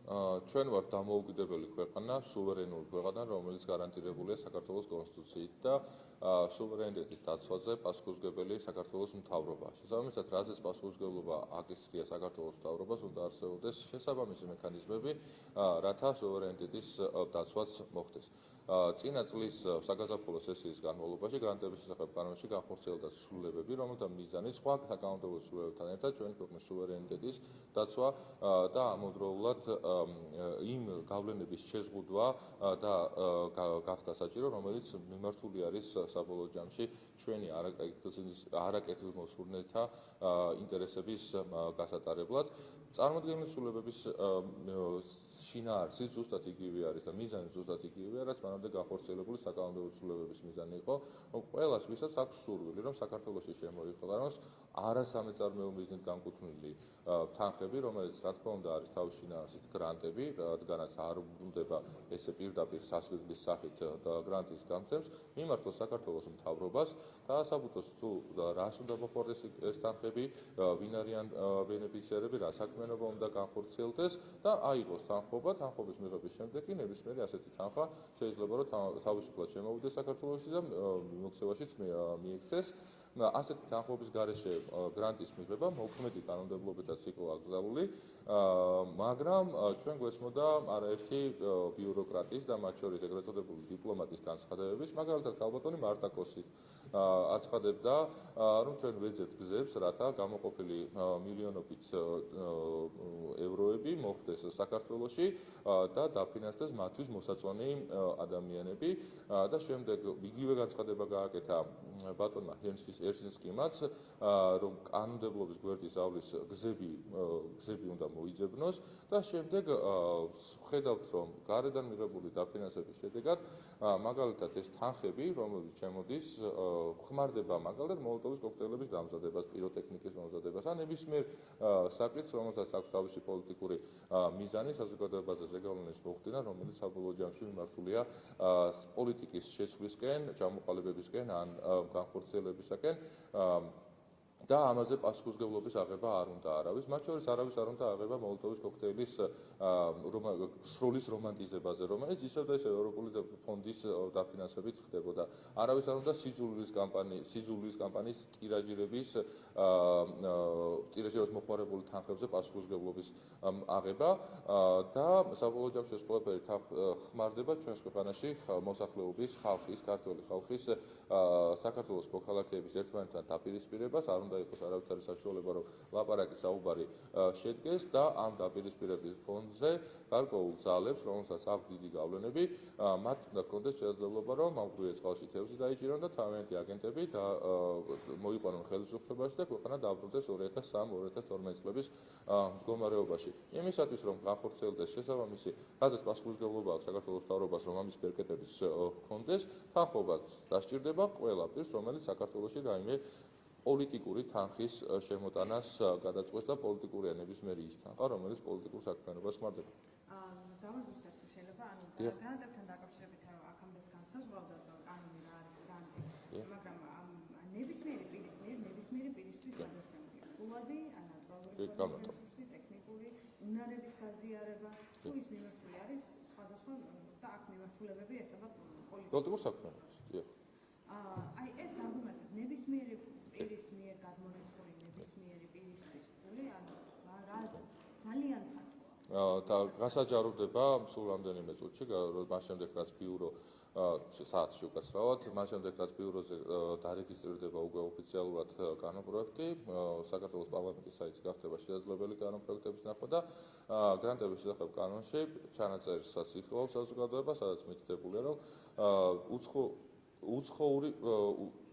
ჩვენ ვართ დამოუკიდებელი ქვეყანა, სუვერენული ქვეყანა, რომელიც გარანტირებულია საქართველოს კონსტიტუციით და სუვერენიტეტის დაცვაზე პასუხისმგებელი საქართველოს მთავრობა. შესაბამისად, რაზეც პასუხისმგებლობა აკისრია საქართველოს მთავრობას, უნდა არსებობდეს შესაბამისი მექანიზმები, რათა სუვერენიტეტის დაცვაც მოხდეს. წინა წლის საგაზაფხულო სესიის განმავლობაში გრანტების შესახებ კანონში განხორციელდა ცვლილებები, რომელთა მიზანი სხვა საკანონმდებლო ცვლილებებთან ერთად ჩვენი ქვეყნის სუვერენიტეტის დაცვა და ამავდროულად იმ გავლენების შეზღუდვა და გახდა საჭირო, რომელიც მიმართული არის საბოლოო ჯამში ჩვენი არაკეთილმოსურნეთა ინტერესების გასატარებლად. წარმოდგენილი ცვლილებების შინაარსი ზუსტად იგივე არის და მიზანი ზუსტად იგივეა, რაც მანამდე განხორციელებული საკანონმდებლო ცვლილებების მიზანი იყო, რომ ყველას, ვისაც აქვს სურვილი, რომ საქართველოში შემოიყვანოს არასამეწარმეო მიზნით განკუთვნილი თანხები, რომელიც რა თქმა უნდა არის თავის შინაარსით გრანტები, რადგანაც არ უნდება ესე პირდაპირ სასყიდლის სახით გრანტის გამცემს, მიმართოს საქართველოს მთავრობას და საფუძვლოს თუ რას უნდა მოხდეს ეს თანხები, ვინ არიან ბენეფიციარები, რა საქმიანობა უნდა განხორციელდეს და აიღოს თანხმობა, თანხმობის მიღების შემდეგ კი ნებისმიერი ასეთი თანხა შეიძლება რომ თავისუფლად შემოვიდეს საქართველოში და მიმოქცევაშიც მიექცეს. ასეთი თანხმობის გარეშე გრანტის მიღება მოქმედი კანონმდებლობითაც იყო აკრძალული, მაგრამ ჩვენ გვესმოდა არაერთი ბიუროკრატის და მათ შორის ეგრეთ წოდებული დიპლომატის განცხადებების, მაგალითად ქალბატონი მარტა კოსი აცხადებდა, რომ ჩვენ ვეძებთ გზებს, რათა გამოყოფილი მილიონობით ევროები მოხდეს საქართველოში და დაფინანსდეს მათთვის მოსაწონი ადამიანები და შემდეგ იგივე განცხადება გააკეთა ბატონმა ჰელსინკიმაც, რომ კანონმდებლობის გვერდის ავლის გზები უნდა მოიძებნოს და შემდეგ ხედავთ, რომ გარედან მიღებული დაფინანსების შედეგად მაგალითად ეს თანხები, რომელიც შემოდის, ხმარდება მაგალითად მოლოტოვის კოქტეილების დამზადებას, პიროტექნიკის მომზადებას, ან ნებისმიერ საკითხს, რომელსაც აქვს თავისი პოლიტიკური მიზანი საზოგადოებაზე ზეგავლენის მოხდენა, რომელიც საბოლოო ჯამში მიმართულია პოლიტიკის შეცვლისკენ, ჩამოყალიბებისკენ ან განხორციელებისაკენ და ამაზე პასუხისმგებლობის აღება არ უნდა არავის, მათ შორის არავის არ უნდა აღება მოლოტოვის კოქტეილის სროლის რომანტიზებაზე, რომელიც ისევ და ისევ ევროპული ფონდის დაფინანსებით ხდებოდა. არავის არ უნდა სიძულვილის კამპანიის ტირაჟირებას მოხმარებული თანხებზე პასუხისმგებლობის აღება და საბოლოო ჯამში ეს ყველაფერი ხმარდება ჩვენს ქვეყანაში მოსახლეობის, ხალხის, ქართველი ხალხის საქართველოს მოქალაქეების ერთმანეთთან დაპირისპირებას, არ უნდა იყოს არავითარი საშუალება, რომ ლაპარაკი საუბარი შედგეს და ამ დაპირისპირების ფონზე გარკვეულ ძალებს, რომელსაც აქვს დიდი გავლენები, მათ უნდა ჰქონდეს შესაძლებლობა, რომ ამგვარად წყალში თევზი დაიჭირონ და თავიანთი აგენტები მოიყვანონ ხელისუფლებაში და ქვეყანა დაბრუნდეს 2003-2012 წლების მდგომარეობაში. იმისათვის, რომ განხორციელდეს შესაბამისი, რაზეც პასუხისმგებლობა აქვს საქართველოს მთავრობას, რომ ამის ბერკეტების ჰქონდეს, თანხმობაც დასჭირდება ყველა პირს, რომელიც საქართველოში რაიმე პოლიტიკური თანხის შემოტანას გადაწყვეტს და პოლიტიკური ნებისმიერი ის თანხა, რომელიც პოლიტიკურ საქმიანობას ხმარდება. დავაზუსტებ თუ შეიძლება, გრანტებთან დაკავშირებით აქამდეც განსაზღვრავდა, რომ კანონი რა არის გრანტი, მაგრამ ნებისმიერი პირისთვის გადაცემულია ფულადი, ანატოლიური რესურსი, ტექნიკური უნარების გაზიარება, თუ ის მიმართული არის სხვადასხვა და აქ მიმართულებები ეხება პოლიტიკურ საქმიანობას. აი ეს არგუმენტი ნებისმიერი პირის მიერ გადმორიცხული ნებისმიერი პირისთვის ფული, ანუ რა ძალიან ფართოა. და გასაჯაროდება სულ რამდენიმე წუთში, მას შემდეგ რაც ბიურო საათში უკაცრავად, მას შემდეგ რაც ბიუროზე დარეგისტრირდება უკვე ოფიციალურად კანონპროექტი, საქართველოს პარლამენტის საიტზე გახდება შესაძლებელი კანონპროექტების ნახვა და გრანტების შესახებ კანონში ჩანაწერსაც იხილავს საზოგადოება, სადაც მითითებულია, რომ უცხოური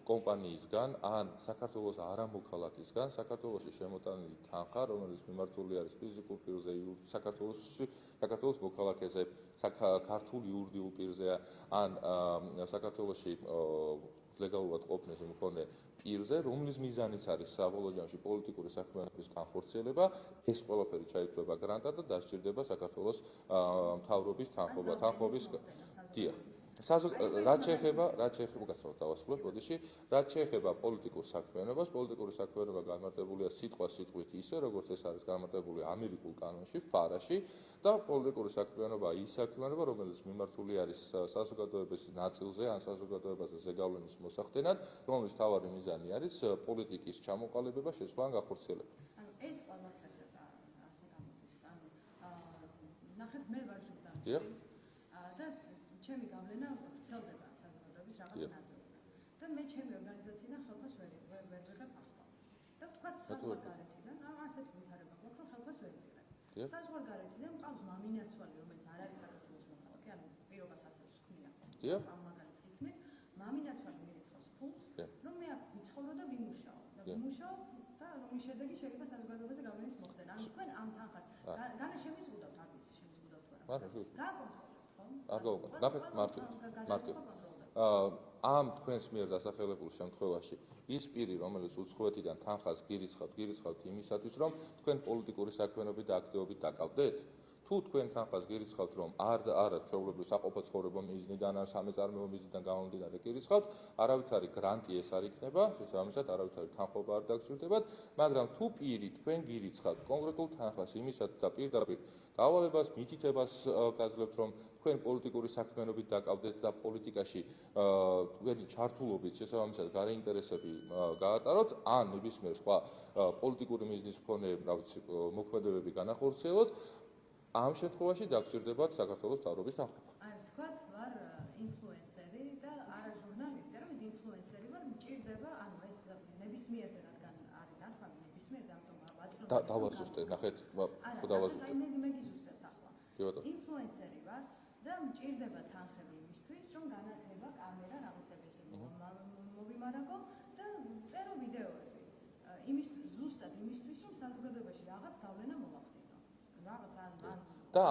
კომპანიისგან ან საქართველოს არამოქალაქისგან საქართველოში შემოტანილი თანხა, რომელიც მიმართული არის ფიზიკურ პირზე, საქართველოს მოქალაქეზე, ქართულ იურიდიულ პირზე ან საქართველოში ლეგალურად ყოფნის მქონე პირზე, რომლის მიზანიც არის საბოლოო ჯამში პოლიტიკური საქმიანობის განხორციელება, ეს ყველაფერი ჩაითვლება გრანტად და დასჭირდება საქართველოს მთავრობის თანხმობის. რაც შეეხება გასწავლოთ დავასრულებ, ბოდიში, რაც შეეხება პოლიტიკურ საქმიანობას, პოლიტიკური საქმიანობა განმარტებულია სიტყვით ისე, როგორც ეს არის განმარტებული ამერიკულ კანონში, ფარაში და პოლიტიკური საქმიანობა ის საქმიანობა, რომელიც მიმართული არის საზოგადოების ნაწილზე ან საზოგადოებაზე ზეგავლენის მოსახდენად, რომლის მთავარი მიზანი არის პოლიტიკის ჩამოყალიბება, შესვლა ან გახორციელება. ეს ყველა საქმეა ასე გამოდის. ნახეთ მე ვარ ჟურნალისტი და ჩემი გავლენა ვრცელდება საზოგადოების რაღაც ნაწილზე. და მე ჩემი ორგანიზაციიდან ხელფას ვერ ვიღებ ახლა. და თქვათ საზღვარგარეთიდან, ასეთი ვითარება გვაქვს, რომ ხელფას ვერ ვიღებ. საზღვარგარეთიდან მყავს მამინაცვალი, რომელიც არ არის საქართველოს მოქალაქე, ანუ პირობას ასეც ვქმნია. ამ მაგალითს გითხრით, მამინაცვალი მირიცხავს ფულს, რომ მე აქ ვიცხოვრო და ვიმუშაო. და ვიმუშაო და რომის შედეგი შეიძლება საზოგადოებაზე გავლენის მოხდენა. ანუ თქვენ ამ თანხას განა შემიზღუდავთ, არ ვიცი შემიზღუდავთ თუ არა. გააკონტროლებთ, ხო? არ გავაკონტროლებ. ნახეთ მარტივად. ამ თქვენს მიერ დასახელებულ შემთხვევაში ის პირი, რომელიც უცხოეთიდან თანხას გირიცხავთ იმისათვის, რომ თქვენ პოლიტიკური საქმიანობით და აქტივობით დაკავდეთ, თუ თქვენ თანხას გირიცხავთ, რომ არა ჩვეულებრივ საყოფო ცხოვრება მიზნიდან ან სამეწარმეო მიზნიდან გამომდინარე გირიცხავთ, არავითარი გრანტი ეს არ იქნება, შესაბამისად არავითარი თანხმობა არ დაგჭირდებათ, მაგრამ თუ პირი თქვენ გირიცხავთ კონკრეტულ თანხას იმისათვის და პირდაპირ დავალებას, მითითებას გაძლევთ, რომ თქვენ პოლიტიკური საქმიანობით დაკავდეთ და პოლიტიკაში თქვენი ჩართულობით შესაბამისად გარეინტერესები გაატაროთ, ან ნებისმიერ სხვა პოლიტიკური მიზნის მქონე მოქმედებები განახორციელოთ, ამ შემთხვევაში დაგჭირდებათ საქართველოს მთავრობის თანხმობა. აი, ვთქვათ, ვარ ინფლუენსერი და არა ჟურნალისტი, არამედ ინფლუენსერი ვარ, მჭირდება, ანუ ეს ნებისმიერზე რადგან არის ნათქვამი ნებისმიერზე, ამიტომ ვაწრობ. დავაზუსტე, ნახეთ, ხო დავაზუსტე. აი, მე გიზუსტებთ ახლა. ინფლუენსერი ვარ და მჭირდება თანხები იმისთვის, რომ განათება კამერა რაღაცები ესე მოვიმარაგო და წერო ვიდეოები. ზუსტად იმისთვის, რომ საზოგადოებაში რაღაც გავლენა მოვახდინო. რაღაც ან და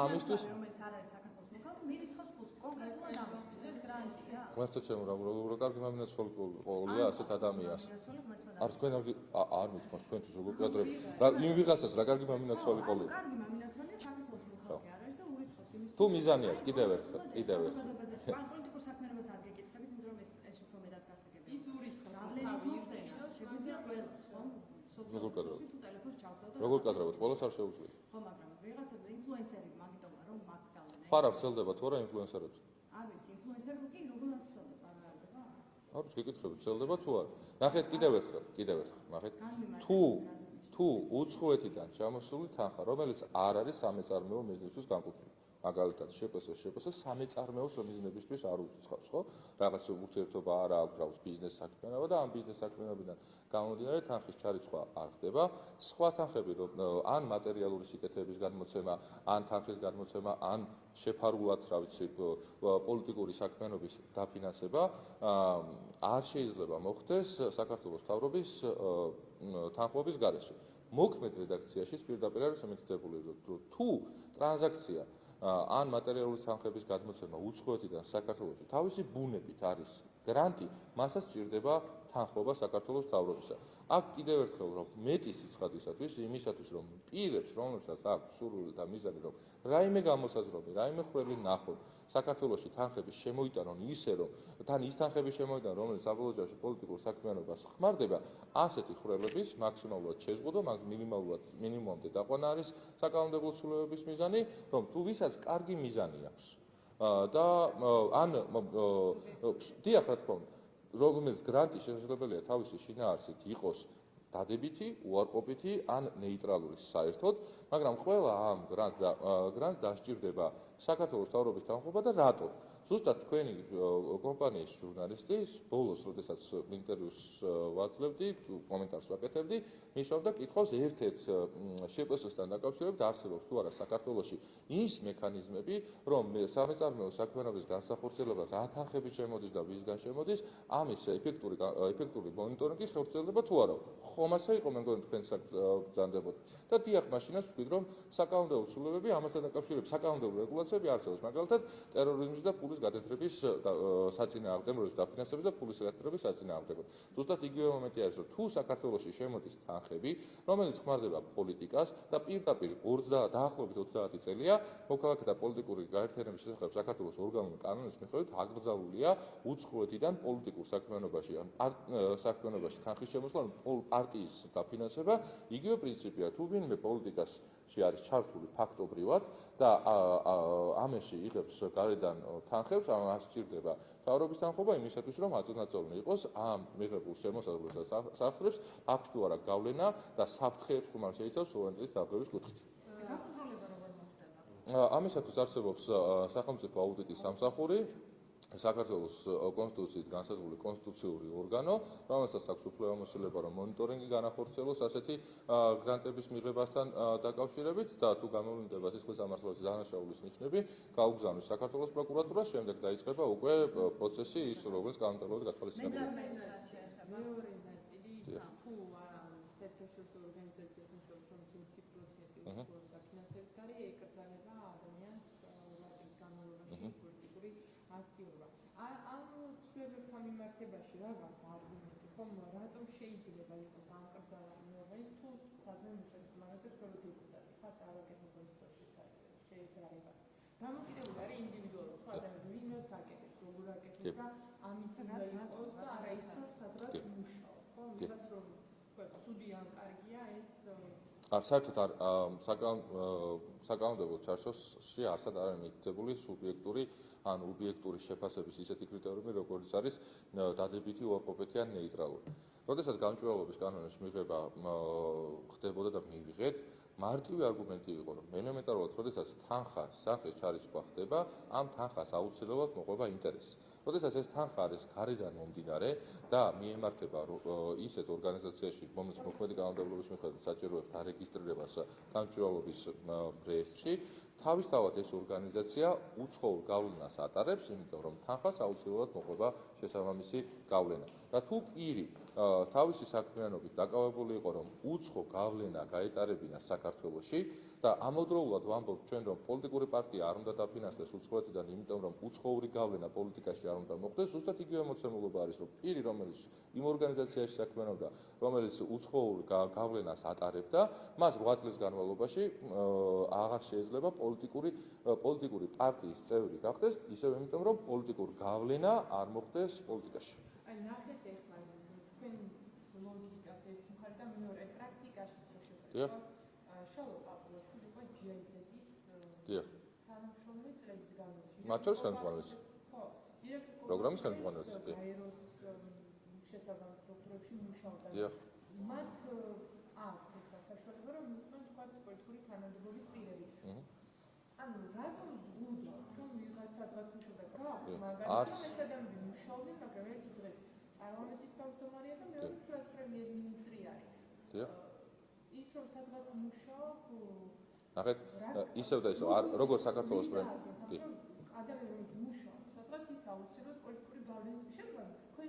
ამისთვის რომელიც არ არის საქართველოს მოქალაქე, მირიცხავს ფულს კონკრეტულად ამისთვის, ეს გრანტია. ყველასთან ჩემ რა კარგი მამინაცვალი ყოლია ასეთ ადამიანს. არ თქვენ არ მithქვას თქვენთვის როგორ გადრებ. რა იმ ვიღაცას რა კარგი მამინაცვალი ყოლია. კარგი მამინაცვალია საქართველოს მოქალაქე არ არის და ურიცხავს იმისთვის. თუ მიზანი აქვს კიდევ ერთხელ. პოლიტიკურ საქმიანობას არ გეკითხებით, იმიტომ რომ ეს უფრო მეტად გასაგებია. ის ურიცხავს. გავლენის მოხდენა შეგვიძლია ყველას, ხო? როგორ კადრავთ? თუ ტელეფონს ჩავთვალოთ. როგორ კადრავთ? ყველას არ შეუძლია. ხო, მაგრამ ვიღაცები ინფლუენსერი მაგიტომ რომ მაგ გავლენა. ხარ არ ვრცელდება თუ არა ინფლუენსერებს? არ ვიცი, ინფლუენსერი კი როგორ არ ვრცელდება, არ არდება? არ ვიცი, გეკითხებით, ვრცელდება თუ არა? ნახეთ კიდევ ერთხელ, ნახეთ. თუ უცხოეთიდან ჩამოსული თანხა, რომელიც არ არის სამეწარმეო მიზნისთვის განკუთვნილი. მაგალითად, შპს სამეწარმეო მიზნებისთვის არ ურიცხავს, ხო? რაღაც ურთიერთობა არა აქვს რაღაც ბიზნეს საქმიანობა და ამ ბიზნეს საქმიანობიდან გამომდინარე თანხის ჩარიცხვა არ ხდება. სხვა თანხები, ან მატერიალური სიკეთეების გადმოცემა, ან თანხის გადმოცემა, ან შეფარულად, რა ვიცი, პოლიტიკური საქმიანობის დაფინანსება არ შეიძლება მოხდეს საქართველოს მთავრობის თანხმობის გარეშე. მოქმედ რედაქციაში პირდაპირ არის მითითებული, რომ თუ ტრანზაქცია ან მატერიალური თანხების გადმოცემა უცხოეთიდან საქართველოში თავისი ბუნებით არის გრანტი, მასაც სჭირდება თანხმობა საქართველოს მთავრობისა. აქ კიდევ ერთხელ რომ მეტი სიცხადისათვის, იმისათვის რომ პირებს, რომლებსაც აქვს სურვილი და მიზანი, რომ რაიმე გამოსაზრდომი, რაიმე ხველი ნახონ, საქართველოში თანხები შემოიტანონ ისე, რომ თან ის თანხები შემოიტანონ, რომელიც საბოლოო ჯამში პოლიტიკურ საქმიანობას ხმარდება, ასეთი ხრელების მაქსიმალურად შეზღუდვა, მინიმუმამდე დაყვანა არის საკანონმდებლო ცვლილებების მიზანი, რომ თუ ვისაც კარგი მიზანი აქვს და ან დიახ, რა თქმა უნდა, რომელიც გრანტი შესაძლებელია თავისი შინაარსით იყოს დადებითი, უარყოფითი ან ნეიტრალური საერთოდ, მაგრამ ყველა ამ გრანტს დასჭირდება საქართველოს მთავრობის თანხმობა და რატო? ზუსტად თქვენი კომპანიის ჟურნალისტი ბოლოს, როდესაც ინტერვიუს ვაძლევდი, კომენტარს ვაკეთებდი, მისვამდა კითხვას ერთ-ერთ შპს-თან დაკავშირებით არსებობს თუ არა საქართველოში ის მექანიზმები, რომ სამეწარმეო საქმიანობის განსახორციელებლად რა თანხები შემოდის და ვისგან შემოდის, ამის ეფექტური მონიტორინგი ხორციელდება თუ არა. ხომ ასე იყო, მე მგონი თქვენ ბრძანდებოდ. და დიახ, მაშინაც ვთქვით, რომ საკანონმდებლო ცვლილებები ამასთან დაკავშირებით საკანონმდებლო რეგულაციები არსებობს, მაგალითად ტერორიზმის და ფულის ხელისუფლების გადატრების საწინააღმდეგო, რომელიც დაფინანსების და ფულის გადატრების საწინააღმდეგო. ზუსტად იგივე მომენტი არის, რომ თუ საქართველოში შემოდის თანხები, რომელიც ხმარდება პოლიტიკას და პირდაპირ დაახლოებით 30 წელია მოქალაქეთა პოლიტიკური გაერთიანების შესახებ საქართველოს ორგანული კანონის მიხედვით აკრძალულია უცხოეთიდან პოლიტიკურ საქმიანობაში ან საქმიანობაში თანხის შემოსვლა, პარტიის დაფინანსება. იგივე პრინციპია, თუ ვინმე პოლიტიკაში არის ჩართული ფაქტობრივად და ამაში იღებს გარედან თანხებს, ამას სჭირდება მთავრობის თანხმობა იმისათვის, რომ აწონაწოლნი იყოს ამ მიღებულ შემოსავალს და საფრთხებს, აქვს თუ არა გავლენა და საფრთხეებს ხომ არ შეიცავს სუვერენიტეტის დარღვევის კუთხით. ამისათვის არსებობს სახელმწიფო აუდიტის სამსახური, საქართველოს კონსტიტუციით განსაზღვრული კონსტიტუციური ორგანო, რომელსაც აქვს უფლება-მოსილება, რომ მონიტორინგი განახორციელოს ასეთი გრანტების მიღებასთან დაკავშირებით და თუ გამოვლინდება სისხლის სამართლებრივი დანაშაულის ნიშნები, გაუგზავნოს საქართველოს პროკურატურას, შემდეგ დაიწყება უკვე პროცესი, ის რომელიც კანონმდებლობით გათვალისწინებელია. მეორე ნაწილი თუ საერთაშორისო ორგანიზაციას მუშაობს, რომელიც პროცესის დაფინანსებით არის, ეკრძალება ადამიანს 8 წლის განმავლობაში პოლიტიკური აქტიობა. ამ ცვლილებებთან მიმართებაში რა გაქვს არგუმენტი, ხომ რატომ შეიძლება იყოს ამ კრძალვის თუ სადმე მუშაობს მაგალითად ხოლმე დეპუტატი ხართ არაკეთებულის შეეძარებას. გამოკიდებული არის ინდივიდუალურად, თუ ადამიანი ვინმეს აკეთებს, როგორ აკეთებს და ამით უნდა იყოს და არა ის რომ სადღაც მუშაობს, ხო? ვიღაც რომ სუდი ან კარგია ეს საერთოდ საკანონმდებლო ჩარჩოში არსად არ არის მითითებული სუბიექტური ან ობიექტური შეფასების ისეთი კრიტერიუმი, როგორც არის დადებითი, უარყოფითი ან ნეიტრალური. როდესაც გამჭვირვალობის კანონის მიღება ხდებოდა და მივიღეთ, მარტივი არგუმენტი იყო, რომ ელემენტარულად, როდესაც თანხა სახის ჩარიცხვა ხდება, ამ თანხას აუცილებლად მოყვება ინტერესი. როდესაც ეს თანხა არის გარედან მომდინარე და მიემართება ისეთ ორგანიზაციაში, რომელიც მოქმედი კანონმდებლობის მიხედვით საჭიროებს დარეგისტრირებას გამჭვირვალობის რეესტრში, თავისთავად ეს ორგანიზაცია უცხოურ გავლენას ატარებს, იმიტომ რომ თანხას აუცილებლად მოყვება შესაბამისი გავლენა. და თუ პირი თავისი საქმიანობით დაკავებული იყო, რომ უცხო გავლენა გაეტარებინა საქართველოში და ამავდროულად ვამბობთ ჩვენ, რომ პოლიტიკური პარტია არ უნდა დაფინანსდეს უცხოეთიდან, იმიტომ რომ უცხოური გავლენა პოლიტიკაში არ უნდა მოხდეს, ზუსტად იგივე მოცემულობა არის, რომ პირი, რომელიც იმ ორგანიზაციაში საქმიანობდა, რომელიც უცხოურ გავლენას ატარებდა, მას 8 წლის განმავლობაში აღარ შეიძლება პოლიტიკური პარტიის წევრი გახდეს, ისევ იმიტომ რომ პოლიტიკურ გავლენა არ მოხდეს პოლიტიკაში. აი ნახეთ ახლა თქვენ ლოგიკას ერთ მხარეს და მეორე პრაქტიკაში შეშებეთ. შალო პაპულაშვილი იყო GIZ-ის თანამშრომელი წლების განმავლობაში. მათ შორის ხელმძღვანელი. ხო, დირექტორი პროგრამის ხელმძღვანელი. აეროს შესაბამის სტრუქტურებში მუშაობდა. მათ აქვს საშუალება, რომ თქვენ თქვა პოლიტიკური თანამდებობის პირები. ანუ რატომ ზღუდავთ, რომ ვიღაც სადღაც მუშაობდა გაქვს, მაგალითად ეს ადამიანი მუშაობენ, მაგრამ ერთი დღეს პარლამენტის თავმჯდომარეა და მეორე დღეს პრემიერ-მინისტრი არის. ის რომ სადღაც მუშაობ, ნახეთ, ისევ და ისევ, როგორც საქართველოს პრემიერ-მინისტრი. ადამიანი რომ მუშაობს, სადღაც ის აუცილებლად პოლიტიკური გავლენის შემდგომ, თქვენ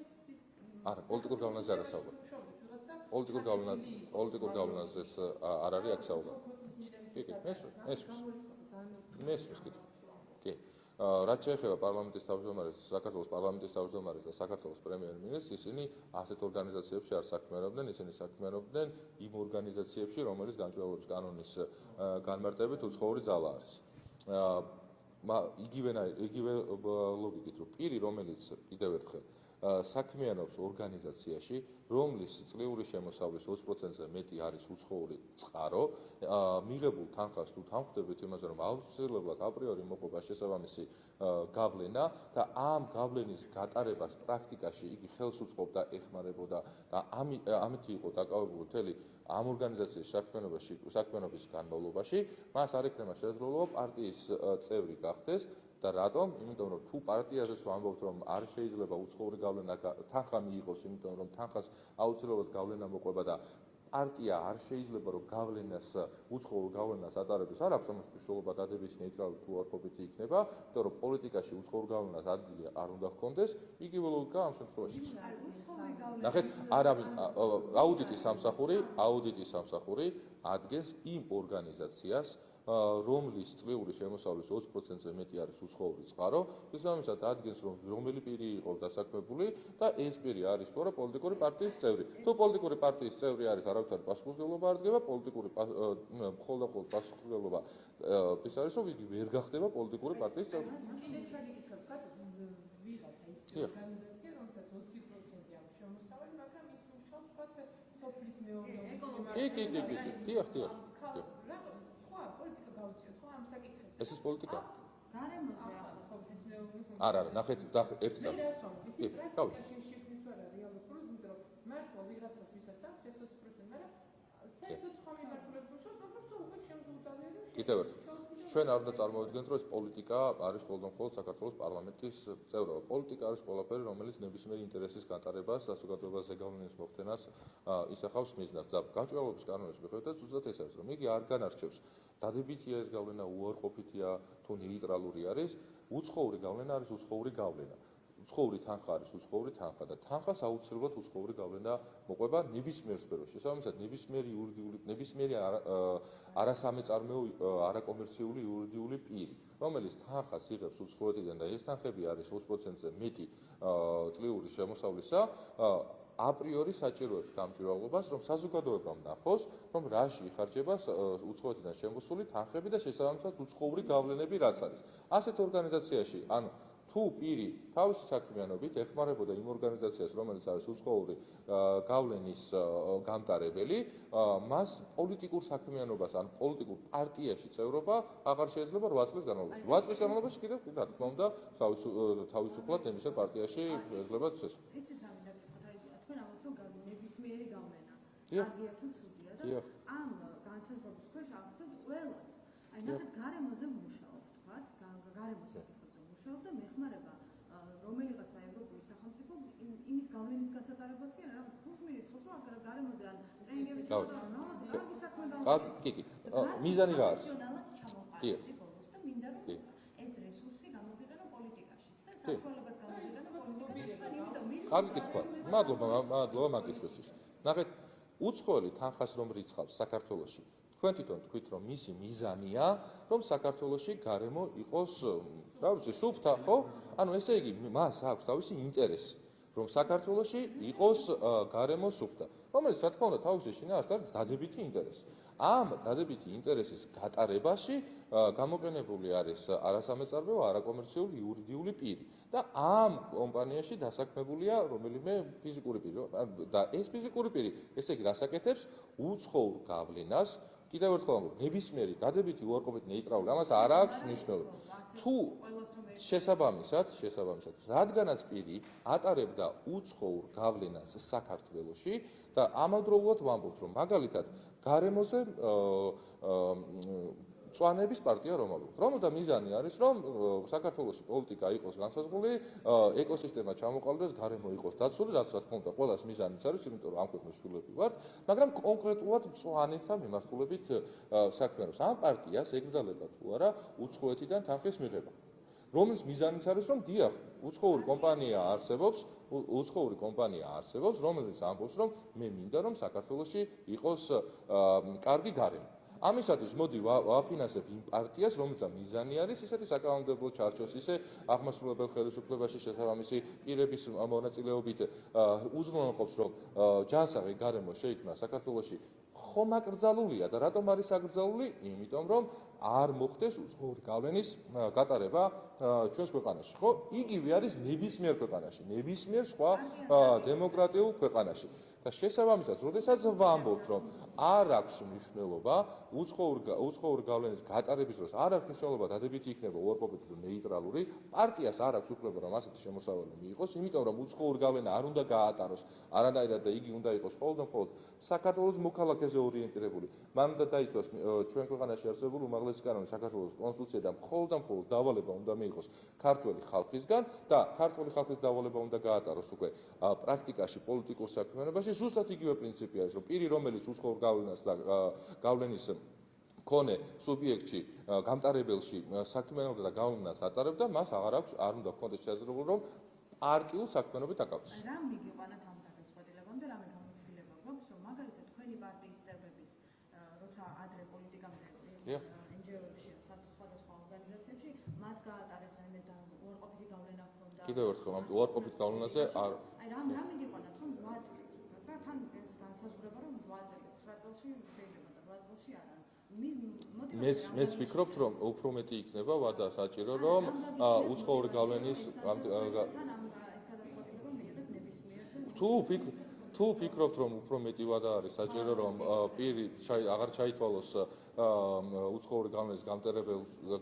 არა, პოლიტიკურ გავლენაზე არ საუბრობ. პოლიტიკურ გავლენაზე არ არის აქ საუბარი. მესმის კითხვა. კი. რაც შეეხება პარლამენტის თავმჯდომარეს, საქართველოს პარლამენტის თავმჯდომარეს და საქართველოს პრემიერ-მინისტრს, ისინი ასეთ ორგანიზაციებში არ საქმიანობდნენ, ისინი საქმიანობდნენ იმ ორგანიზაციებში, რომელიც გამჭვირვალობის კანონის განმარტებით უცხოური ძალა არის. იგივე ლოგიკით, რომ პირი, რომელიც კიდევ ერთხელ საქმიანობს ორგანიზაციაში, რომლის წლიური შემოსავლის 20%-ზე მეტი არის უცხოური წყარო, მიღებულ თანხას თუ თანხმდებით იმაზე, რომ აუცილებლად აპრიორი მოყვება შესაბამისი გავლენა და ამ გავლენის გატარებას პრაქტიკაში იგი ხელს უწყობდა, ეხმარებოდა და ამით იყო დაკავებული მთელი ამ ორგანიზაციის საქმიანობის განმავლობაში, მას არ ექნება შესაძლებლობა პარტიის წევრი გახდეს. და რატომ? იმიტომ რომ თუ პარტიაზეც ვამბობთ, რომ არ შეიძლება უცხოური გავლენა თანხა მიიღოს, იმიტომ რომ თანხას აუცილებლად გავლენა მოყვება და პარტია არ შეიძლება რომ გავლენას უცხოურ გავლენას ატარებს, არ აქვს ამას მნიშვნელობა დადებითი ნეიტრალური თუ უარყოფითი იქნება, იმიტომ რომ პოლიტიკაში უცხოურ გავლენას ადგილი არ უნდა ჰქონდეს, იგივე ლოგიკა ამ შემთხვევაშიც. ნახეთ, არავინ აუდიტის სამსახური ადგენს იმ ორგანიზაციას, რომლის წლიური შემოსავლის 20%-ზე მეტი არის უცხოური წყარო, შესაბამისად ადგენს, რომ რომელი პირი იყო დასაქმებული და ეს პირი არის თუ არა პოლიტიკური პარტიის წევრი. თუ პოლიტიკური პარტიის წევრი არის, არავითარი პასუხისმგებლობა არ დგება, პოლიტიკური მხოლოდ პასუხისმგებლობა ის არის, რომ იგი ვერ გახდება პოლიტიკური პარტიის წევრი. კიდე ჩაგიკითხებ, ვიღაცა ის ორგანიზაცია, რომელსაც 20% აქვს შემოსავალი, მაგრამ ის მუშაობს თქვათ სოფლის მეურნეობის დიახ. სხვა პოლიტიკა გავუწიოთ, ხო ამ საკითხებზე. ეს ის პოლიტიკა? გარემოზე სოფლის მეურნეობის არა, ნახეთ ერთი წამი. კი, პრაქტიკაში შექმნის არა რეალურ, იმიტომ რომ მართლა ვიღაცას ვისაც აქვს ეს 20%, მაგრამ საერთოდ სხვა მიმართულებით მუშაობს, მაგრამ სულ უკვე შემზღუდავია. კიდევ ერთხელ ჩვენ არ უნდა წარმოვიდგენთ, რომ ეს პოლიტიკა არის მხოლოდ საქართველოს პარლამენტის წევრობა. პოლიტიკა არის ყველაფერი, რომელიც ნებისმიერი ინტერესის გატარებას, საზოგადოებაზე გავლენის მოხდენას ისახავს მიზნად. და გამჭვირვალობის კანონის მიხედვით ზუსტად ეს არის, რომ იგი არ განარჩევს დადებითია ეს გავლენა, უარყოფითია თუ ნეიტრალური არის, უცხოური გავლენა არის უცხოური გავლენა. უცხოური თანხა არის უცხოური თანხა და თანხას აუცილებლად უცხოური გავლენა მოყვება ნებისმიერ სფეროში. შესაბამისად, ნებისმიერი არასამეწარმეო, არაკომერციული იურიდიული პირი, რომელიც თანხას იღებს უცხოეთიდან და ეს თანხები არის 20%-ზე მეტი წლიური შემოსავლისა, აპრიორი საჭიროებს გამჭვირვალობას, რომ საზოგადოებამ ნახოს, რომ რაში იხარჯება უცხოეთიდან შემოსული თანხები და შესაბამისად უცხოური გავლენები რაც არის. ასეთ ორგანიზაციაში, ანუ თუ პირი თავისი საქმიანობით ეხმარებოდა იმ ორგანიზაციას, რომელიც არის უცხოური გავლენის გამტარებელი, მას პოლიტიკურ საქმიანობას ან პოლიტიკურ პარტიაში წევრობა აღარ შეიძლება 8 წლის განმავლობაში. 8 წლის განმავლობაში კიდევ რა თქმა უნდა თავისუფლად ნებისმიერ პარტიაში ეძლევა წესს. იცით რა მინდა გითხრათ, აი თქვენ ამბობთ, რომ ნებისმიერი გავლენა კარგია თუ ცუდია და ამ განსაზღვრების ქვეშ აღწევთ ყველას. აი ნახეთ გარემოზე მუშაობ, თქვათ, გარემოს საკითხებზე მუშაობ და მეხმარება რომელიღაცა ევროპული სახელმწიფო იმის გავლენის გასატარებლად კი არა, რაღაც ფულს მირიცხავს, რომ აქ გარემოზე ან ტრენინგები ჩავატარო, რაღაც კარგი საქმე გავაკეთე. კი. მიზანი რა არის? ჩამოყალიბდი ბოლოს და მინდა რომ ეს რესურსი გამოვიყენო პოლიტიკაშიც და საშუალებად გამოვიყენო პოლიტიკაში, იმიტომ ის კარგი კითხვა. მადლობა მაგითხვისთვის. ნახეთ, უცხოელი თანხას რომ რიცხავს საქართველოში, თქვენ თვითონ თქვით, რომ მისი მიზანია, რომ საქართველოში გარემო იყოს, რა ვიცი, სუფთა, ხო? ანუ ესე იგი, მას აქვს თავისი ინტერესი, რომ საქართველოში იყოს გარემო სუფთა, რომელიც რა თქმა უნდა თავისი შინაარსით არის დადებითი ინტერესი. ამ დადებითი ინტერესის გატარებაში გამოყენებული არის არასამეწარმეო, არაკომერციული იურიდიული პირი და ამ კომპანიაში დასაქმებულია რომელიმე ფიზიკური პირი და ეს ფიზიკური პირი, ესე იგი, რას აკეთებს? უცხოურ გავლენას. კიდევ ერთხელ ამბობ, ნებისმიერი დადებითი უარყოფითი ნეიტრალური ამას არ აქვს მნიშვნელობა. თუ შესაბამისად, რადგანაც პირი ატარებდა უცხოურ გავლენას საქართველოში და ამავდროულად ვამბობთ, რომ მაგალითად გარემოზე მწვანეების პარტია რომელთა მიზანი არის, რომ საქართველოში პოლიტიკა იყოს განსაზღვრული, ეკოსისტემა ჩამოყალიბდეს, გარემო იყოს დაცული, რაც რა თქმა უნდა ყველას მიზანიც არის, იმიტომ რომ ამ ქვეყნის შვილები ვართ, მაგრამ კონკრეტულად მწვანეთა მიმართულებით საქმიანობს. ამ პარტიას ეკრძალება თუ არა უცხოეთიდან თანხის მიღება. რომლის მიზანიც არის, რომ დიახ, უცხოური კომპანია არსებობს, რომელიც ამბობს, რომ მე მინდა, რომ საქართველოში იყოს კარგი გარემო. ამისათვის მოდი ვაფინანსებ იმ პარტიას, რომელსაც მიზანი არის ისეთი საკანონმდებლო ჩარჩოს, ისე აღმასრულებელ ხელისუფლებაში შესაბამისი პირების მონაწილეობით უზრუნველყოფს, რომ ჯანსაღი გარემო შეიქმნა საქართველოში. ხომ აკრძალულია და რატომ არის აკრძალული? იმიტომ რომ არ მოხდეს უცხოური გავლენის გატარება ჩვენს ქვეყანაში. ხო, იგივე არის ნებისმიერ ქვეყანაში, ნებისმიერ სხვა დემოკრატიულ ქვეყანაში. და შესაბამისად, როდესაც ვამბობთ, რომ არ აქვს მნიშვნელობა უცხოური გავლენის გატარების დროს, არ აქვს მნიშვნელობა დადებითი იქნება უარყოფითი თუ ნეიტრალური, პარტიას არ აქვს უფლება, რომ ასეთი შემოსავალი მიიღოს, იმიტომ რომ უცხოური გავლენა არ უნდა გაატაროს არანაირად და იგი უნდა იყოს მხოლოდ საქართველოს მოქალაქეზე ორიენტირებული. მან უნდა დაიცვას ჩვენ ქვეყანაში არსებული უმაღლესი კანონი, საქართველოს კონსტიტუცია და მხოლოდ დავალება უნდა მიიღოს ქართველი ხალხისგან და ქართველი ხალხის დავალება უნდა გაატაროს უკვე პრაქტიკაში პოლიტიკურ საქმიანობაში. ზუსტად იგივე პრინციპი არის, რომ პირი, რომელიც უცხოურ გავლენას და გავლენის მქონე სუბიექტში, გამტარებელში საქმიანობდა და გავლენას ატარებდა, მას არ უნდა ჰქონდეს შესაძლებლობა, რომ პარტიულ საქმიანობით აკავდეს. რა მიგიყვანათ ამ გადაწყვეტილებამ და რამე გამოცდილება გვაქვს, რომ მაგალითად თქვენი პარტიის წევრებიც, როცა ადრე პოლიტიკამდე NGO-ში გაატარეს რაიმე და უარყოფითი გავლენა ჰქონდა. კიდევ ერთხელ ამ უარყოფით გავლენაზე არ აი რა მიგიყვანათ რომ 8 წლით და თან ეს განსაზღვრება რომ 8 წელი 9 წელში შეიძლება და 8 წელში არა. მეც ვფიქრობ რომ უფრო მეტი იქნება ვადა საჭირო რომ უცხოური გავლენის თუ ვფიქრობთ რომ უფრო მეტი ვადა არის საჭირო რომ პირი აღარ ჩაითვალოს უცხოური გავლენის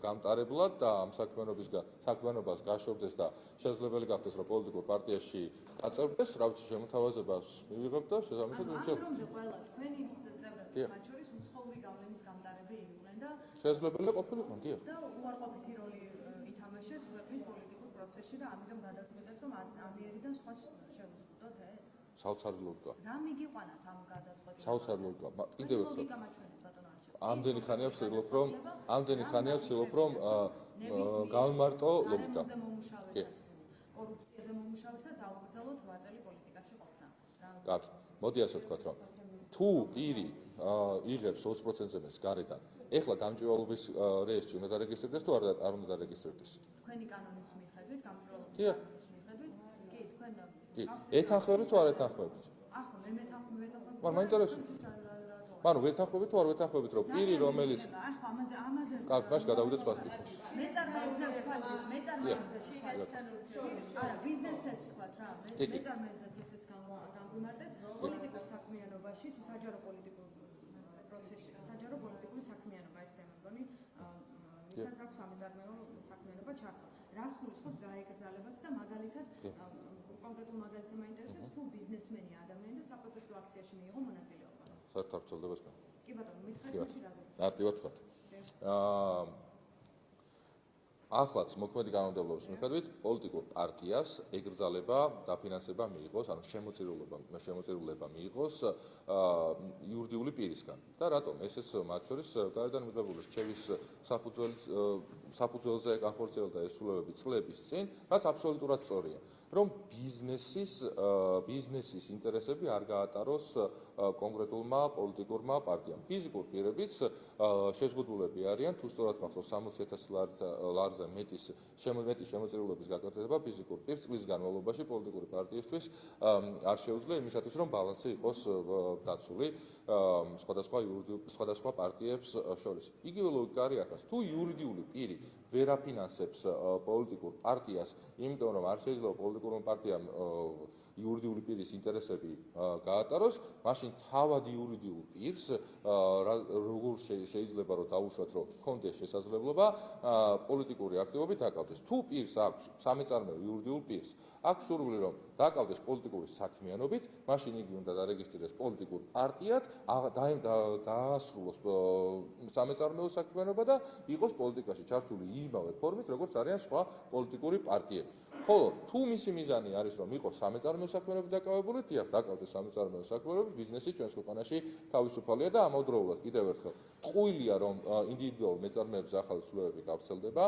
გამტარებლად და ამ საქმიანობას გაშორდეს და შესაძლებელი გახდეს რომ პოლიტიკურ პარტიაში გაწევდეს, რა ვიცი შემოთავაზებას მივიღებ და შესაბამისად ყველა თქვენი წევრები მათ შორის უცხოური გავლენის გამტარები იყვნენ და შესაძლებელი ყოფილიყო, დიახ. და უარყოფითი როლი ითამაშეს ქვეყნის პოლიტიკურ პროცესში და ამიტომ გადაწყვეტეთ რომ ამიერიდან სხვა შევუსწროთ ეს. საოცარლოა. რა მიგიყვანათ ამ გადაწყვეტილებას? საოცარლოა. კიდევ ერთხელ ლოგიკა მაჩვენეთ ბატონო არჩევ. ამდენი ხანია ვცდილობ რომ გავიმარტო ლოგიკა. კორუფციაზე მომუშავესაც აუგრძელოთ 8 წელი პოლიტიკაში ყოფნა. კარგი. მოდი ასე ვთქვათ რომ თუ პირი იღებს 20%-ზე მეტს გარედან, ეხლა გამჭვირვალობის რეესტრში უნდა დარეგისტრირდეს თუ არ უნდა დარეგისტრირდეს? თქვენი კანონის მიხედვით, გამჭვირვალობის დიახ. კანონის მიხედვით, კი, თქვენ ეთანხმებით თუ არ ეთანხმებით? ახლა მე მეთანხმებით. მაგრამ მაინტერესებს. ანუ ვეთანხმებით თუ არ ვეთანხმებით რომ პირი რომელიც ახლა ამაზე კარგი, მაშინ გადავიდეთ სხვა კითხვას. მეწარმეებზე ვთქვათ, არა, ბიზნესსაც ვთქვათ რა, მეწარმეებსაც ესეც გამგვიმარტეთ, პოლიტიკურ საქმიანობაში თუ საჯარო პოლიტიკურ პროცესში, საჯარო პოლიტიკური საქმიანობა ესე მეგონი, ვისაც აქვს სამეწარმეო საქმიანობა ჩართვა. რას გულისხმობს რა ეკრძალებათ და მაგალითად კონკრეტულ მაგალითზე მაინტერესებს თუ ბიზნესმენი ადამიანი და საპროტესტო აქციაში მიიღო მონაწილეობა. საერთოდ ვწელდება ეს. კი ბატონო, მითხრეთ რაზე. მარტივად ვთქვათ. ახლაც მოქმედი კანონმდებლობის მიხედვით პოლიტიკურ პარტიას ეკრძალება დაფინანსება მიიღოს, ანუ შემოწირულობა მიიღოს იურიდიული პირისგან. და რატომ? ეს მათ შორის გარედან მიღებული რჩევის საფუძველზე განხორციელდა ესრულებები წლების წინ, რაც აბსოლუტურად სწორია. რომ ბიზნესის ინტერესები არ გაატაროს კონკრეტულმა პოლიტიკურმა პარტიამ. ფიზიკურ პირებიც შეზღუდულები არიან, თუ სწორად მახსოვს 60,000 ლარზე მეტი შემოწირულობის გაკეთება ფიზიკურ პირს წლის განმავლობაში პოლიტიკური პარტიისთვის არ შეუძლია იმისათვის, რომ ბალანსი იყოს დაცული სხვადასხვა პარტიებს შორის. იგივე ლოგიკა არის ახაც. თუ იურიდიული პირი ვერ აფინანსებს პოლიტიკურ პარტიას, იმიტომ რომ არ შეიძლება პოლიტიკურმა პარტიამ იურიდიული პირის ინტერესები გაატაროს, მაშინ თავად იურიდიულ პირს როგორ შეიძლება რომ დაუშვათ, რომ კონდეს შესაძლებლობა პოლიტიკური აქტივობით დაკავდეს. თუ პირს აქვს სამეწარმეო იურიდიულ პირს აქვს სურვილი რომ დაკავდეს პოლიტიკური საქმიანობით, მაშინ იგი უნდა დარეგისტრირდეს პოლიტიკურ პარტიად, დაასრულოს სამეწარმეო საქმიანობა და იყოს პოლიტიკაში ჩართული იმავე ფორმით, როგორც არიან სხვა პოლიტიკური პარტიები. ხოლო თუ მისი მიზანი არის რომ იყოს სამეწარმეო საქმიანობით დაკავებული, დიახ, დაკავდეს სამეწარმეო საქმიანობით, ბიზნესი ჩვენს ქვეყანაში თავისუფალია და ამავდროულად კიდევ ერთხელ ტყუილია რომ ინდივიდუალურ მეწარმეებზე ახალი ცვლილებები გავრცელდება.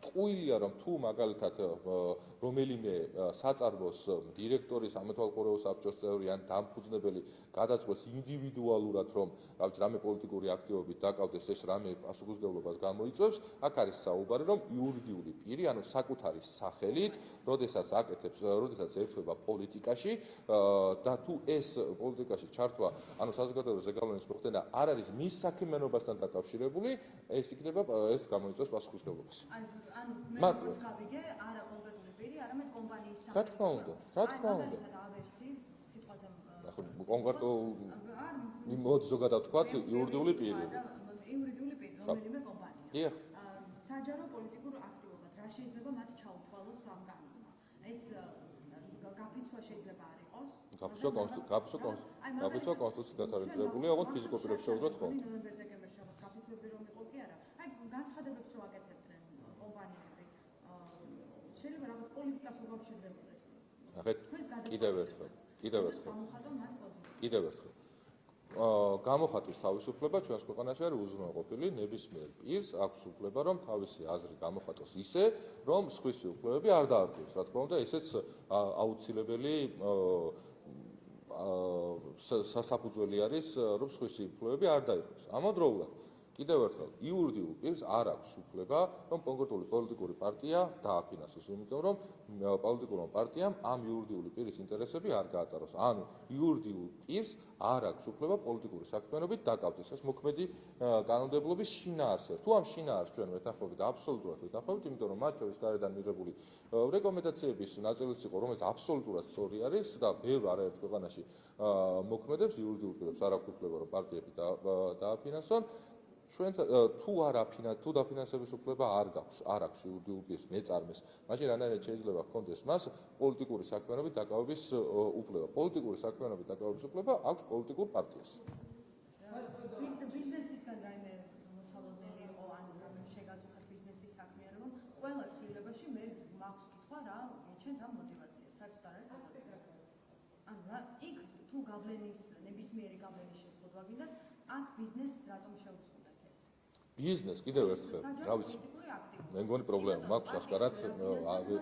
ტყუილია რომ თუ მაგალითად რომელიმე საწარმოს დირექტორი, სამეთვალყურეო საბჭოს წევრი ან დამფუძნებელი გადაწყვეტს ინდივიდუალურად რომ რამე პოლიტიკური აქტივობით დაკავდეს, ეს რამე პასუხისმგებლობას გამოიწვევს, აქ არის საუბარი რომ იურიდიული პირი, ანუ საკუთარი სახელით, როდესაც ერთვება პოლიტიკაში და თუ ეს პოლიტიკაში ჩართვა, ანუ საზოგადოების ზეგავლენის მოხდენა არ არის მის საქმიანობასთან დაკავშირებული, ეს იქნება ეს გამოიწვევს პასუხისმგებლობას. ანუ მე გავიგე არა კონკრეტული პირი, არამედ კომპანიის სახელით. რა თქმა უნდა. ავერსი სიტყვაზე კონკრეტულ მოდი ზოგადად ვთქვათ იურიდიული პირი. იურიდიული პირი, რომელიმე კომპანია. დიახ. საჯარო პოლიტიკურ აქტივობად რა შეიძლება მათ ჩაუთვალოს ამ კანონმა? ეს გაფიცვა შეიძლება არ იყოს. გაფიცვა კონსტიტუციით გათარგმნებულია, ოღონდ ფიზიკურ პირებს შეუძლიათ ხოლმე. ნოემბერ-დეკემბერში რაღაც გაფიცვები რომ იყო კი არა. აი განცხადებებს რო აკეთებდნენ კომპანიები. შეიძლება რაღაც პოლიტიკას უკავშირდებოდეს. ნახეთ, კიდევ ერთხელ. გამოხატვის თავისუფლება ჩვენს ქვეყანაში არის უზრუნველყოფილი, ნებისმიერ პირს აქვს უფლება რომ თავისი აზრი გამოხატოს ისე, რომ სხვისი უფლებები არ დაარღვევს. რა თქმა უნდა, ესეც აუცილებელი საფუძველი არის, რომ სხვისი უფლებები არ დაიხოს. ამავდროულად კიდევ ერთხელ, იურიდიულ პირს არ აქვს უფლება, რომ კონკრეტული პოლიტიკური პარტია დააფინანსოს, იმიტომ რომ პოლიტიკურმა პარტიამ ამ იურიდიული პირის ინტერესები არ გაატაროს. ანუ იურიდიულ პირს არ აქვს უფლება პოლიტიკური საქმიანობით დაკავდეს. ეს მოქმედი კანონმდებლობის შინაარსია. თუ ამ შინაარსს ჩვენ ვეთანხმებით და აბსოლუტურად ვეთანხმებით, იმიტომ რომ მათ შორის გარედან მიღებული რეკომენდაციების ნაწილიც იყო, რომელიც აბსოლუტურად სწორი არის და ბევრ არაერთ ქვეყანაში მოქმედებს იურიდიულ პირებს არ აქვს უფლება, რომ პარტიები დააფინანსონ. ჩვენ თუ დაფინანსების უფლება არ აქვს იურიდიულ პირს მეწარმეს, მაშინ რანაირად შეიძლება ჰქონდეს მას პოლიტიკური საქმიანობით დაკავების უფლება. პოლიტიკური საქმიანობით დაკავების უფლება აქვს პოლიტიკურ პარტიას. ბიზნესისგან რაიმე მოსალოდნელი იყო, ან შეგაწუხეთ ბიზნესის საქმიანობა, ყველა ცვლილებაში მე მაქვს კითხვა რა ეჩენთ ამ მოტივაციას, საერთოდ არ არის ასეთი. ანუ იქ თუ გავლენის ნებისმიერი გავლენის შეზღუდვა გინდათ, აქ ბიზნესს რატომ შეუცვლოდათ ეს? ბიზნეს კიდევ ერთხელ, რა ვიცი. მე მგონი პრობლემა მაქვს ასკარად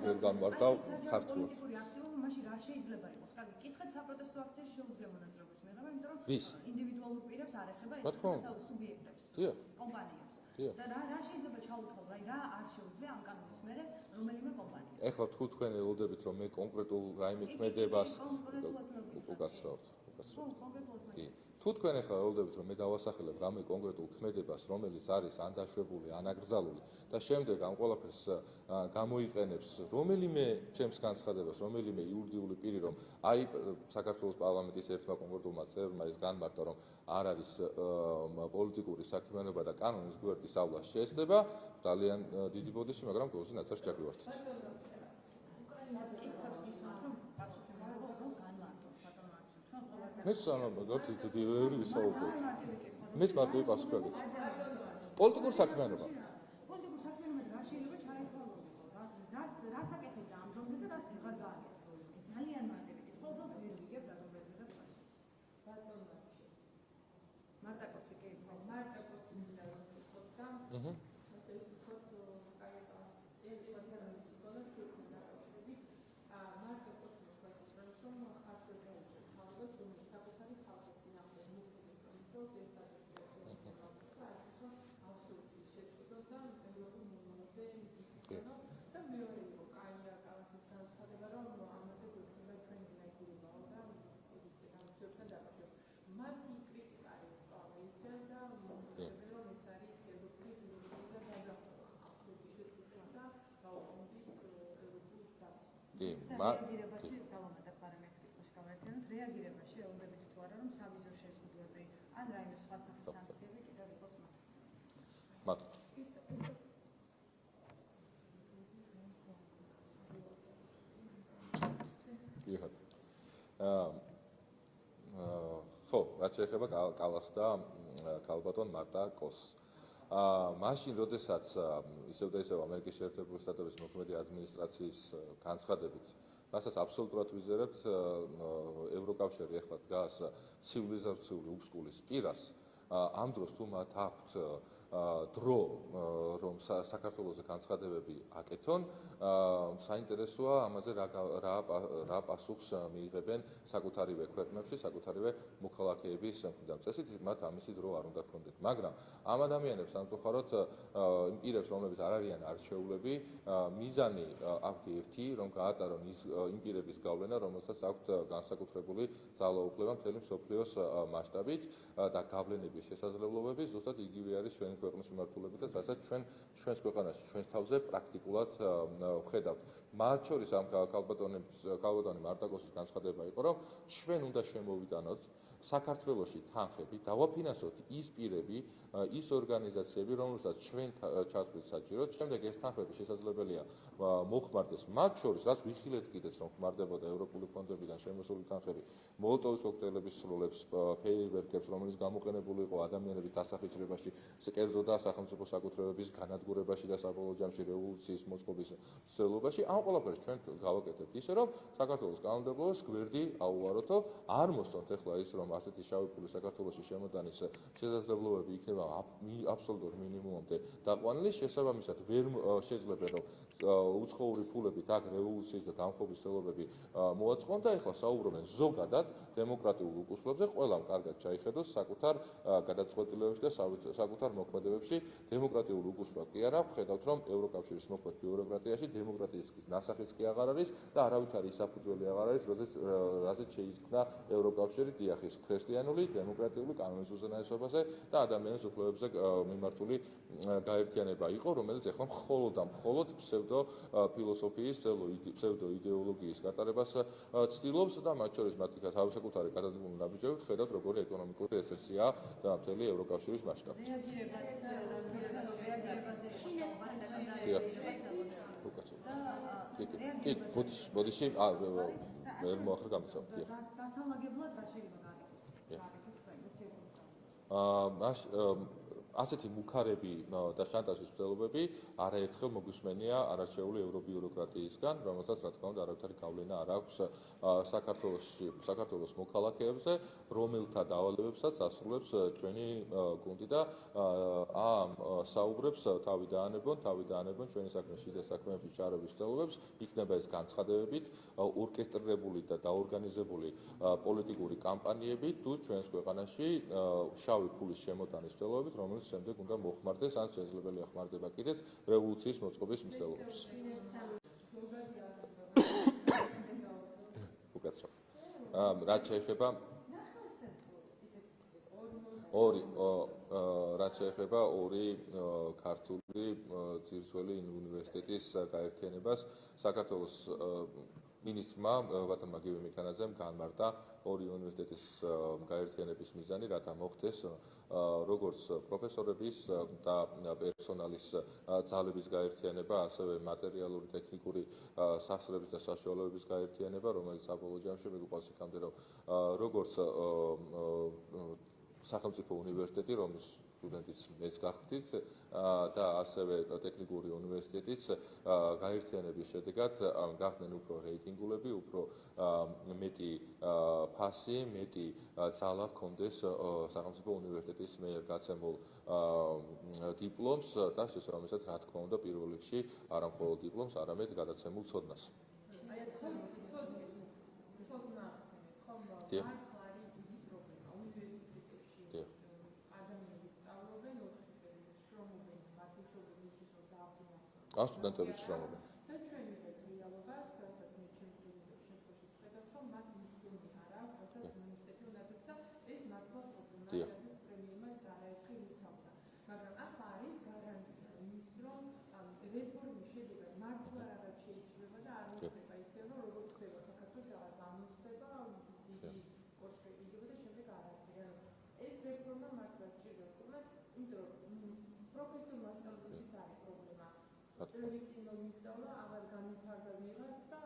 ვერ განვარდავ ქართულად. პოლიტიკური აქტივობა მაშინ რა შეიძლება იყოს? კარგი, კითხეთ საპროტესტო აქციაში შეუძლია მონაწილეობის მიღება, იმიტომ რომ ინდივიდუალურ პირებს არ ეხება ეს სუბიექტებს, კომპანიებს. და რა შეიძლება ჩაუთვალო, რა არ შეუძლია ამ კანონის მერე რომელიმე კომპანია. ეხლა თუ თქვენ ელოდებით რომ მე კონკრეტულ რაიმე ქმედებას უკაცრავთ. კი. თუ თქვენ ახლა ელოდებით რომ მე დავასახელებ რამე კონკრეტულ ქმედებას, რომელიც არის ან დაშვებული, ან აკრძალული და შემდეგ ამ ყველაფერს გამოიყენებს რომელიმე ჩემს განცხადებას, რომელიმე იურიდიული პირი, რომ აი საქართველოს პარლამენტის ერთმა კონკრეტულმა წევრმა ის განმარტა, რომ არ არის პოლიტიკური საქმიანობა და კანონის გვერდის ავლა შეეცდება, ძალიან დიდი ბოდიში, მაგრამ გულზე ნაცარს ჩაგვივართით. მე სანამ დიდი ვერი ვისაუბრეთ. მეც მარტივი პასუხი აგეცი. პოლიტიკურ საქმიანობა. პოლიტიკურ საქმიანობაში რა შეიძლება ჩაითვალოს? რას აკეთებდა ამ დრო და რას ვიღარ გააკეთებდა? ძალიან მარტივი კითხვა, უბრალოდ ვერ ვიგებ რატომ ვერ ვიღებ პასუხს. მარტაკოსი კი, მარტაკოსი მინდა რომ ვთქვათ და ასე ვთქვათ, აი ეს მათემატიკის სკოლა ცურქი დაკავშირებით მარტაკოსი ვთქვათ, რომ ხარჯზე დაიჭრა ხალხს, რომ საკუთარი ხალხის წინააღმდეგ მოქმედებს, რომ ერთადერთი აბსოლუტური შეცდომა და ევროპულ მომავალზე იკითხება და მეორე იყო კაია კალასის განცხადება, რომ ამაზე გვექნება ჩვენი ნაიგურებაო და პოზიცია განსხვავებთან დაკავშირებით. მათი კრიტიკა იყო ისე და მომწონდა რომ ეს არის ევროპული ინტეგრაცია და გადახრება აბსოლუტური შეცდომა და გაუქმებით ევროპულ გზას. კი, რეაგირებაში დავამატებ პარამეტრიკაში გავერთიანოთ, რეაგირებაში ელოდებით თუ არა რომ სავიზო შეზღუდვები ან რაიმე სხვა სახის სანქციები კიდევ იყოს მათ. ხო, რაც შეეხება კალას და ქალბატონ მარტაკოს. მაშინ, როდესაც ისევ და ისევ ამერიკის შეერთებული შტატების მოქმედი ადმინისტრაციის განცხადებით, რასაც აბსოლუტურად ვიზერებთ, ევროკავშირი ახლა დგას ცივილიზაციული უსკულის პირას, ამ დროს თუ მათ აქვთ დრო რომ საქართველოზე განცხადებები აკეთონ, საინტერესოა ამაზე რა პასუხს მიიღებენ საკუთარივე ქვეყნებში, საკუთარივე მოქალაქეების მხრიდან. წესით მათ ამისი დრო არ უნდა ჰქონდეთ, მაგრამ ამ ადამიანებს სამწუხაროდ იმ პირებს, რომლებიც არ არიან არჩეულები, მიზანი აქვთ ერთი, რომ გაატარონ იმ პირების გავლენა, რომელსაც აქვთ განსაკუთრებული ძალაუფლება მთელი მსოფლიოს მასშტაბით და გავლენების შესაძლებლობები ზუსტად იგივე არის ჩვენი ქვეყნის მიმართულებითაც, რასაც ჩვენს ქვეყანაში, ჩვენს თავზე პრაქტიკულად ვხედავთ. მათ შორის ამ ქალბატონი მარტაკოსის განცხადება იყო, რომ ჩვენ უნდა შემოვიტანოთ საქართველოში თანხები, დავაფინანსოთ ის პირები, ის ორგანიზაციები, რომელსაც ჩვენ ჩათვლით საჭიროდ, შემდეგ ეს თანხები შესაძლებელია მოხმარდეს მათ შორის, რაც ვიხილეთ კიდეც, რომ ხმარდებოდა ევროპული ფონდებიდან შემოსული თანხები, მოლოტოვის კოქტეილების სროლებს, ფეიერვერკებს, რომელიც გამოყენებული იყო ადამიანების დასახიჭრებაში, კერძო და სახელმწიფო საკუთრებების განადგურებაში და საბოლოო ჯამში რევოლუციის მოწყობის მცდელობაში, ამ ყველაფერს ჩვენ გავაკეთებთ ისე, რომ საქართველოს კანონმდებლობას გვერდი აუვაროთო, არ მოსწონთ ახლა ის, რომ რომ ასეთი შავი ფული საქართველოში შემოდანის შესაძლებლობები იქნება აბსოლუტურ მინიმუმამდე დაყვანილი, შესაბამისად ვერ შეიძლება რომ უცხოური ფულებით აქ რევოლუციის და დამხობის ცდილობები მოაწყონ და ეხლა საუბრობენ ზოგადად დემოკრატიულ უკუსლებზე, ყველამ კარგად ჩაიხედოს საკუთარ გადაწყვეტილებებში და საკუთარ მოქმედებებში დემოკრატიულ უკუსლვა კი არა, ხედავთ რომ ევროკავშირის მოქმედ ბიუროკრატიაში დემოკრატიის ნასახიც კი აღარ არის და არავითარი საფუძველი აღარ არის, რაზეც შეიქმნა ევროკავშირი, დიახ, ის ქრისტიანული, დემოკრატიული კანონის უზენაესობაზე და ადამიანის უფლებებზე მიმართული გაერთიანება იყო, რომელიც ეხლა მხოლოდ და მხოლოდ ფსევდოფილოსოფიის, ფსევდოიდეოლოგიის გატარებას ცდილობს და მათ შორის მათი თავისაკუთარი გადადგმული ნაბიჯებით ხედავთ, როგორი ეკონომიკური რეცესიაა და მთელი ევროკავშირის მასშტაბით. კი, ბოდიში, ვერ მოახერხე გამოსავ. დასალაგებლად რა შეიძლება გააკეთოს? ასეთი მუქარები და შანტაჟის ცდილობები არაერთხელ მოგვისმენია არარჩეული ევრობიუროკრატიისგან, რომელსაც რა თქმა უნდა არავითარი გავლენა არ აქვს საქართველოს მოქალაქეებზე, რომელთა დავალებებსაც ასრულებს ჩვენი გუნდი და საუბრებს თავი დაანებონ ჩვენი საქმეში და საქმეებში ჩარევის ცდილობებს, იქნება ეს განცხადებებით, ორკესტრირებული და დაორგანიზებული პოლიტიკური კამპანიები თუ ჩვენს ქვეყანაში შავი ფულის შემოტანის ცდილობებით, რომელიც შემდეგ უნდა მოხმარდეს, ან შესაძლებელია ხმარდება კიდეც რევოლუციის მოწყობის მცდელობებს. უკაცრავ. რაც შეეხება ორი ქართული ძირცველი უნივერსიტეტის გაერთიანებას საქართველოს მინისტრმა ბატონმა გივი მიქანაძემ განმარტა ორი უნივერსიტეტის გაერთიანების მიზანი, რათა მოხდეს როგორც პროფესორების და პერსონალის ძალების გაერთიანება, ასევე მატერიალური ტექნიკური სახსრების და საშუალებების გაერთიანება, რომელიც საბოლოო ჯამში მიგვიყვანს იქამდე, რომ როგორც სახელმწიფო უნივერსიტეტი, რომლის სტუდენტიც მეც გახდით და ასევე ტექნიკური უნივერსიტეტიც გაერთიანების შედეგად გახდნენ უფრო რეიტინგულები, უფრო მეტი ფასი, მეტი ძალა ჰქონდეს სახელმწიფო უნივერსიტეტის მიერ გაცემულ დიპლომს და შესაბამისად, რა თქმა უნდა, პირველ რიგში არა მხოლოდ დიპლომს, არამედ გადაცემულ ცოდნას. ან სტუდენტები შრომობენ. და ჩვენ ვიღებთ რეალობას, რასაც მე ჩემს შემთხვევაში ვხედავთ, რომ მათ მისიონი არ აქვს, რასაც უნივერსიტეტი უნდა აკეთოს და ეს მართლა პრობლემაა, რასაც პრემიერმაც არაერთხელ ისაუბრა. მაგრამ ახლა არის გარანტია იმის, რომ რეფორმის შედეგად მართლა რაღაც შეიცვლება და არ მოხდება ისე, რომ როგორც ხდება საქართველოში რაღაც ამოსდება, დიდი კოშკი იგება და შემდეგ არ არის. ეს რეფორმა მართლა სჭირდება მას, იმიტომ რომ პროფესორ მასწავლებელიც არის პრობლემა. ელექციონისტობა აღარ განვითარდა ვიღაც და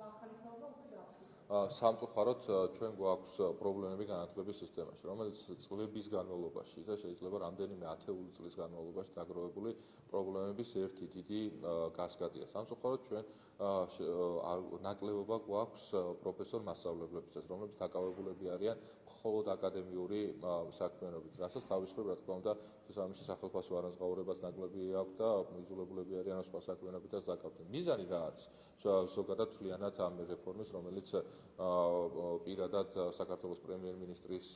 ახალი თაობა უკვე დაახურა. სამწუხაროდ ჩვენ გვაქვს პრობლემები განათლების სისტემაში, რომელიც წლების განმავლობაში და შეიძლება რამდენიმე ათეული წლის განმავლობაში დაგროვებული პრობლემების ერთი დიდი კასკადია. სამწუხაროდ ჩვენ ნაკლებობა გვაქვს პროფესორ მასწავლებლებისას, რომლებიც დაკავებულები არიან მხოლოდ აკადემიური საქმიანობით, რასაც თავისუფლად რა თქმა უნდა შესაბამისი სახელმწიფო არანაზღაურებას ნაკლები აქვს და იძულებულები არიან სხვა საქმიანობითაც დაკავდნენ. მიზანი რა არის? ზოგადად თვლიანად ამ რეფორმის, რომელიც პირადად საქართველოს პრემიერ-მინისტრის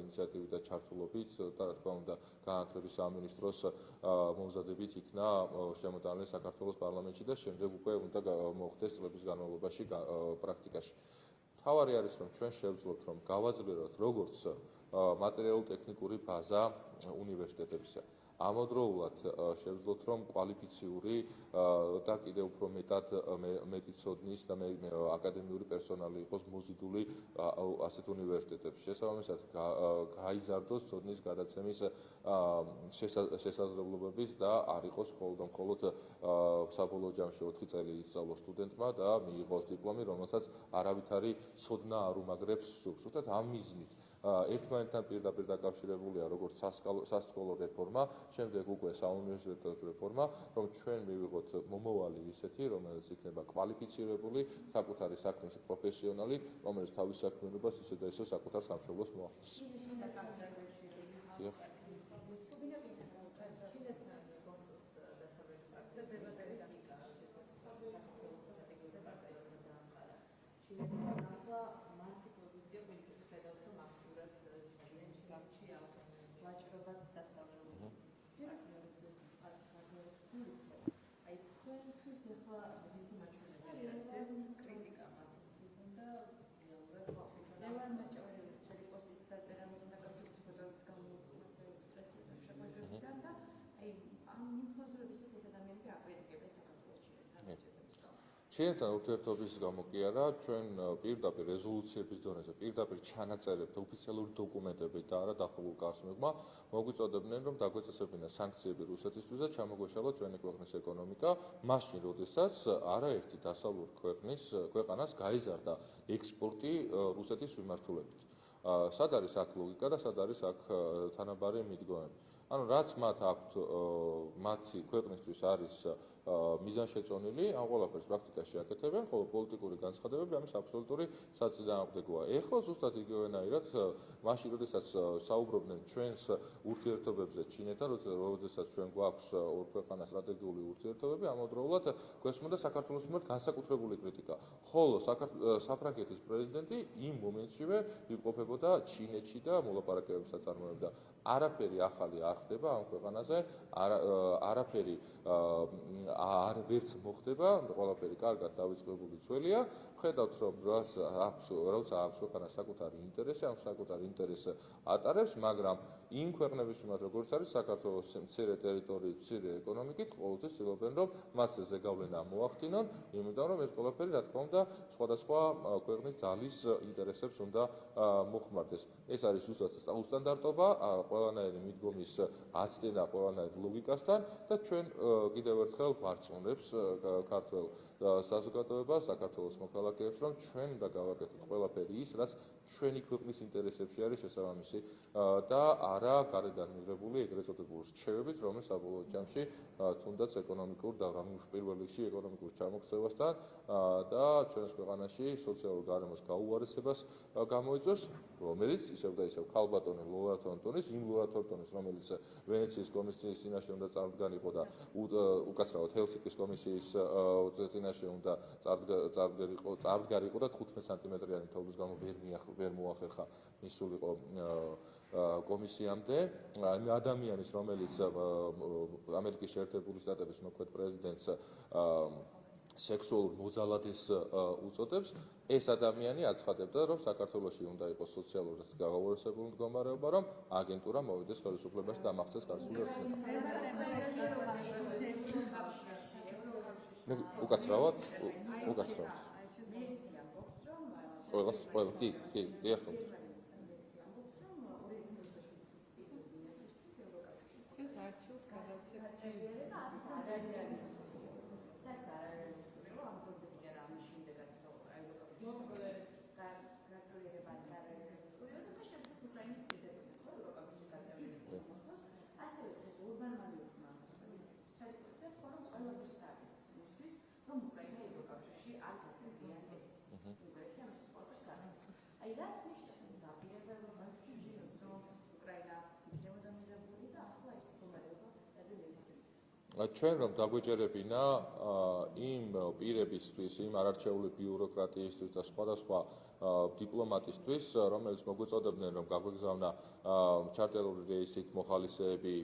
ინიციატივით და ჩართულობით და რა თქმა უნდა განათლების სამინისტროს მომზადებით იქნა შემოტანილი საქართველოს პარლამენტში და შემდეგ უკვე უნდა მოხდეს წლების განმავლობაში პრაქტიკაში. თავარი არის, რომ ჩვენ შევძლოთ, რომ გავაძლიეროთ როგორც მატერიალურ-ტექნიკური ბაზა უნივერსიტეტებისა. ამავდროულად შევძლოთ, რომ კვალიფიციური და კიდევ უფრო მეტი ცოდნის და აკადემიური პერსონალი იყოს მოზიდული ასეთ უნივერსიტეტებში. შესაბამისად, გაიზარდოს ცოდნის გადაცემის შესაძლებლობების და არ იყოს მხოლოდ საბოლოო ჯამში 4 წელი ისწავლოს სტუდენტმა და მიიღოს დიპლომი, რომელსაც არავითარი ცოდნა არ უმაგრებს სულს. უბრალოდ ამ მიზნით ერთმანეთთან პირდაპირ დაკავშირებულია როგორც სასკოლო რეფორმა, შემდეგ უკვე საუნივერსიტეტო რეფორმა, რომ ჩვენ მივიღოთ მომავალი ისეთი, რომელიც იქნება კვალიფიცირებული, საკუთარი საქმის პროფესიონალი, რომელიც თავის საქმიანობას ისე და ისე საკუთარ სამშობლოს მოახდენს. Ჩვენთან ურთიერთობის გამო კი არა, ჩვენ პირდაპირ რეზოლუციების დონეზე, პირდაპირ ჩანაწერებით, ოფიციალური დოკუმენტებით და არა დახურულ კავშირმა მოგვიწოდებდნენ, რომ დაგვეწესებინა სანქციები რუსეთისთვის და ჩამოგვეშალა ჩვენი ქვეყნის ეკონომიკა, მაშინ, როდესაც არაერთი დასავლური ქვეყანას გაიზარდა ექსპორტი რუსეთის მიმართულებით. Სად არის აქ ლოგიკა და სად არის აქ თანაბარი მიდგომები? ანუ რაც მათ აქვთ, მათი ქვეყნისთვის არის მიზანშეწონილი, ამ ყველაფერს პრაქტიკაში აკეთებენ, ხოლო პოლიტიკური განცხადებები ამის აბსოლუტური საწინააღმდეგოა. ეხლა ზუსტად იგივენაირად, მაშინ, როდესაც საუბრობდნენ ჩვენს ურთიერთობებზე ჩინეთთან, როდესაც ჩვენ გვაქვს ორ ქვეყანას სტრატეგიული ურთიერთობები, ამავდროულად გვესმოდა საქართველოს მიმართ განსაკუთრებული კრიტიკა. ხოლო საფრანგეთის პრეზიდენტი იმ მომენტშივე იმყოფებოდა ჩინეთში და მოლაპარაკებებს აწარმოებდა. არაფერი ახალი არ ხდება ამ ქვეყანაზე, არაფერი ვერც მოხდება, ყველაფერი კარგად დავიწყებული ძველია. ხედავთ, რომ როცა აქვს ქვეყანას საკუთარი ინტერესი, ამ საკუთარ ინტერესს ატარებს, მაგრამ იმ ქვეყნების მიმართ, როგორც არის საქართველოს მცირე ტერიტორიით, მცირე ეკონომიკით, ყოველთვის ცდილობენ, რომ მას ზეგავლენა მოახდინონ, იმიტომ რომ ეს ყველაფერი, რა თქმა უნდა, სხვადასხვა ქვეყნის ძალის ინტერესებს უნდა მოხმარდეს. ეს არის ზუსტად უსტანდარტობა, ყველანაირი მიდგომის აცდენა ყველანაირ ლოგიკასთან და ჩვენ კიდევ ერთხელ ვარწმუნებს ქართველ საზოგადოებას, საქართველოს მოქალაქეებს, რომ ჩვენ უნდა გავაკეთოთ ყველაფერი ის, რაც ჩვენი ქვეყნის ინტერესებში არის შესაბამისი და არა გარედან მიღებული ეგრეთ წოდებული რჩევებით, რომელიც საბოლოო ჯამში თუნდაც ეკონომიკურ და პირველ რიგში ეკონომიკურ ჩამოქცევასთან და ჩვენს ქვეყანაში სოციალურ გარემოს გაუარესებას გამოიწვევს, რომელიც ისევ და ისევ ქალბატონი ლორა თორნტონის, იმ ლორა თორნტონის, რომელიც ვენეციის კომისიის წინაშე უნდა წარდგანიყო და უკაცრავად ჰელსინკის კომისიის წინაშე უნდა წარდგარიყო და 15 სანტიმეტრიანი თოვლის გამო ვერ მოახერხა მისულიყო კომისიამდე. ადამიანის, რომელიც ამერიკის შეერთებული შტატების მოქმედ პრეზიდენტს სექსუალურ მოძალადეს უწოდებს, ეს ადამიანი აცხადებდა, რომ საქართველოში უნდა იყოს სოციალურად გაუარესებული მდგომარეობა, რომ აგენტურა მოვიდეს ხელისუფლებაში და ამახსეს კაცული ოცნება. უკაცრავად. ყველა, კი, დიახ. ჩვენ რომ დაგვეჯერებინა იმ პირებისთვის, იმ არარჩეული ბიუროკრატიისთვის და სხვადასხვა დიპლომატისთვის, რომელიც მოგვეწოდებდნენ, რომ გაგვეგზავნა ჩარტერული რეისით მოხალისეები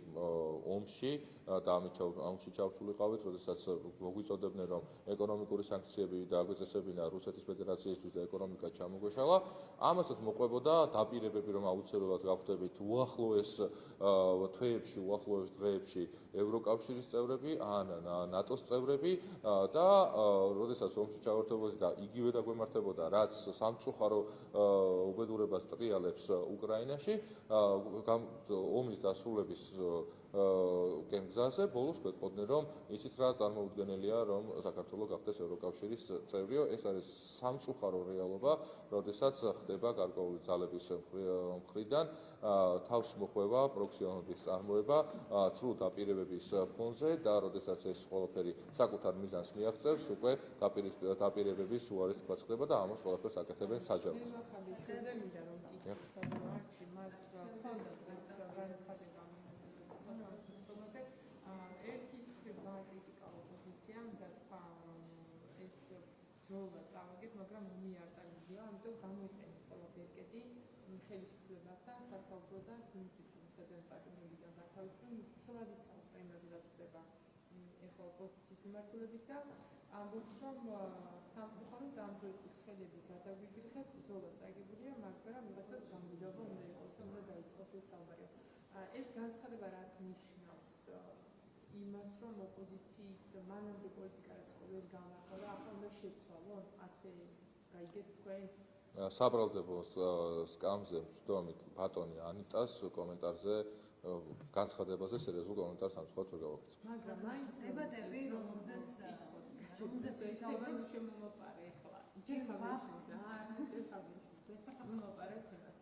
ომში და ომში ჩავთვლიყავით, როდესაც მოგვიწოდებდნენ, რომ ეკონომიკური სანქციები დაგვეწესებინა რუსეთის ფედერაციისთვის და ეკონომიკა ჩამოგვეშალა, ამასაც მოყვებოდა დაპირებები, რომ აუცილებლად გავხდებით უახლოეს თვეებში, უახლოეს დღეებში ევროკავშირის წევრები ან ნატოს წევრები და როდესაც ომში ჩავერთებოდი და იგივე დაგვემართებოდა, რაც სამწუხარო უბედურებას ტრიალებს უკრაინაში, ომის დასრულების გზაზე ბოლოს გვეტყოდნენ, რომ ისიც რა წარმოუდგენელია, რომ საქართველოს გახდეს ევროკავშირის წევრი. ეს არის სამწუხარო რეალობა, როდესაც ხდება გარკვეული ძალების მხრიდან თავს მოხვევა პროქსიონების წარმოება ცრუ დაპირებების ფონზე და როდესაც ეს ყველაფერი საკუთარ მიზანს მიაღწევს, უკვე დაპირებების უარესთქმა ხდება და ამას ყველაფერს აკეთებენ საჯაროდ. ზოლა წავაგეთ, მაგრამ არ წაგიძლია, ამიტომ გამოიყენეთ ყველაფერი კედი ხელისუფლებასთან სასაუბრო და ძინწვისისა და პატრონებიდან გათავისუფლება ცვლადი საუბრები რაც ხდება ეხლა ოპოზიციის მიმართულებით და ამბობს რომ სამწუხაროდ ამ პროექტის ხელები გადაგვიგრიხეს, ბრძოლა წაგებულია, მაგრამ ვიღაცას გამუდავა უნდა იყოს და უნდა დაიწყოს ეს საუბარი. ეს განცხადება რას ნიშნავს? იმას რომ ოპოზიციის მანამდე პოლიტიკა რაც ყოველ გამართვა და ახლა უნდა შეცვალონ, ასე გაიგეთ თქვენ? საბრალდებო სკამზე მშვიდობი ბატონი ანიტას კომენტარზე განცხადებაზე სერიოზულ კომენტარს სამწუხაროდ ვერ გავაკეთებ. მაგრამ მაინც დებატები, რომელზეც შემომაპარე ახლა. მომაპარეთ იმას.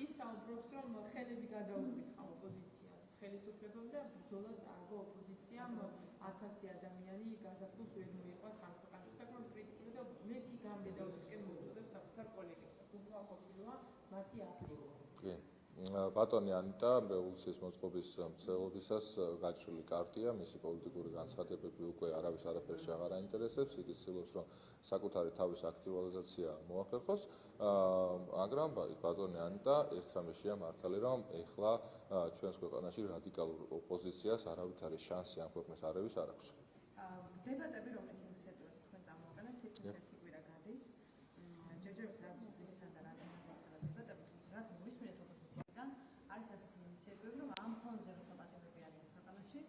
ის საუბრობს რომ ხელები გადაუღიხა ოპოზიციას ხელისუფლებამ და ბრძოლა წააგო ოპოზიციამ 1000 ადამიანი გაზაფხულს ვერ მოიყვა სამხატვრო საკმაოდ კრიტიკული და მეტი გამბედაოსკენ მოუწოდებს საკუთარ კოლეგებს. უბრალოდ ყოფილია მათი აფრიკა. კი. ბატონი ანიტა რევოლუციის მოწყობის მცდელობისას გაჭრილი კარტია, მისი პოლიტიკური განცხადებები უკვე არავის არაფერს აღარ აინტერესებს, იგი ცდილობს რომ საკუთარი თავის აქტუალიზაცია მოახერხოს, მაგრამ ბატონი ანიტა ერთ რამეშია მართალი, რომ ეხლა ჩვენს ქვეყანაში რადიკალურ ოპოზიციას არავითარი შანსი ამ ქვეყნის არევის არ აქვს. დებატები, რომლის ინიციატივას თქვენ წამოაყენეთ, თითქმის ერთი კვირა გადის. ჯერჯერობით რა ვისთან და რა დებატები, თუმცა რაც მოვისმინეთ ოპოზიციიდან, არის ასეთი ინიციატივები, რომ ამ ფონზე როცა პატიმრები არიან ქვეყანაში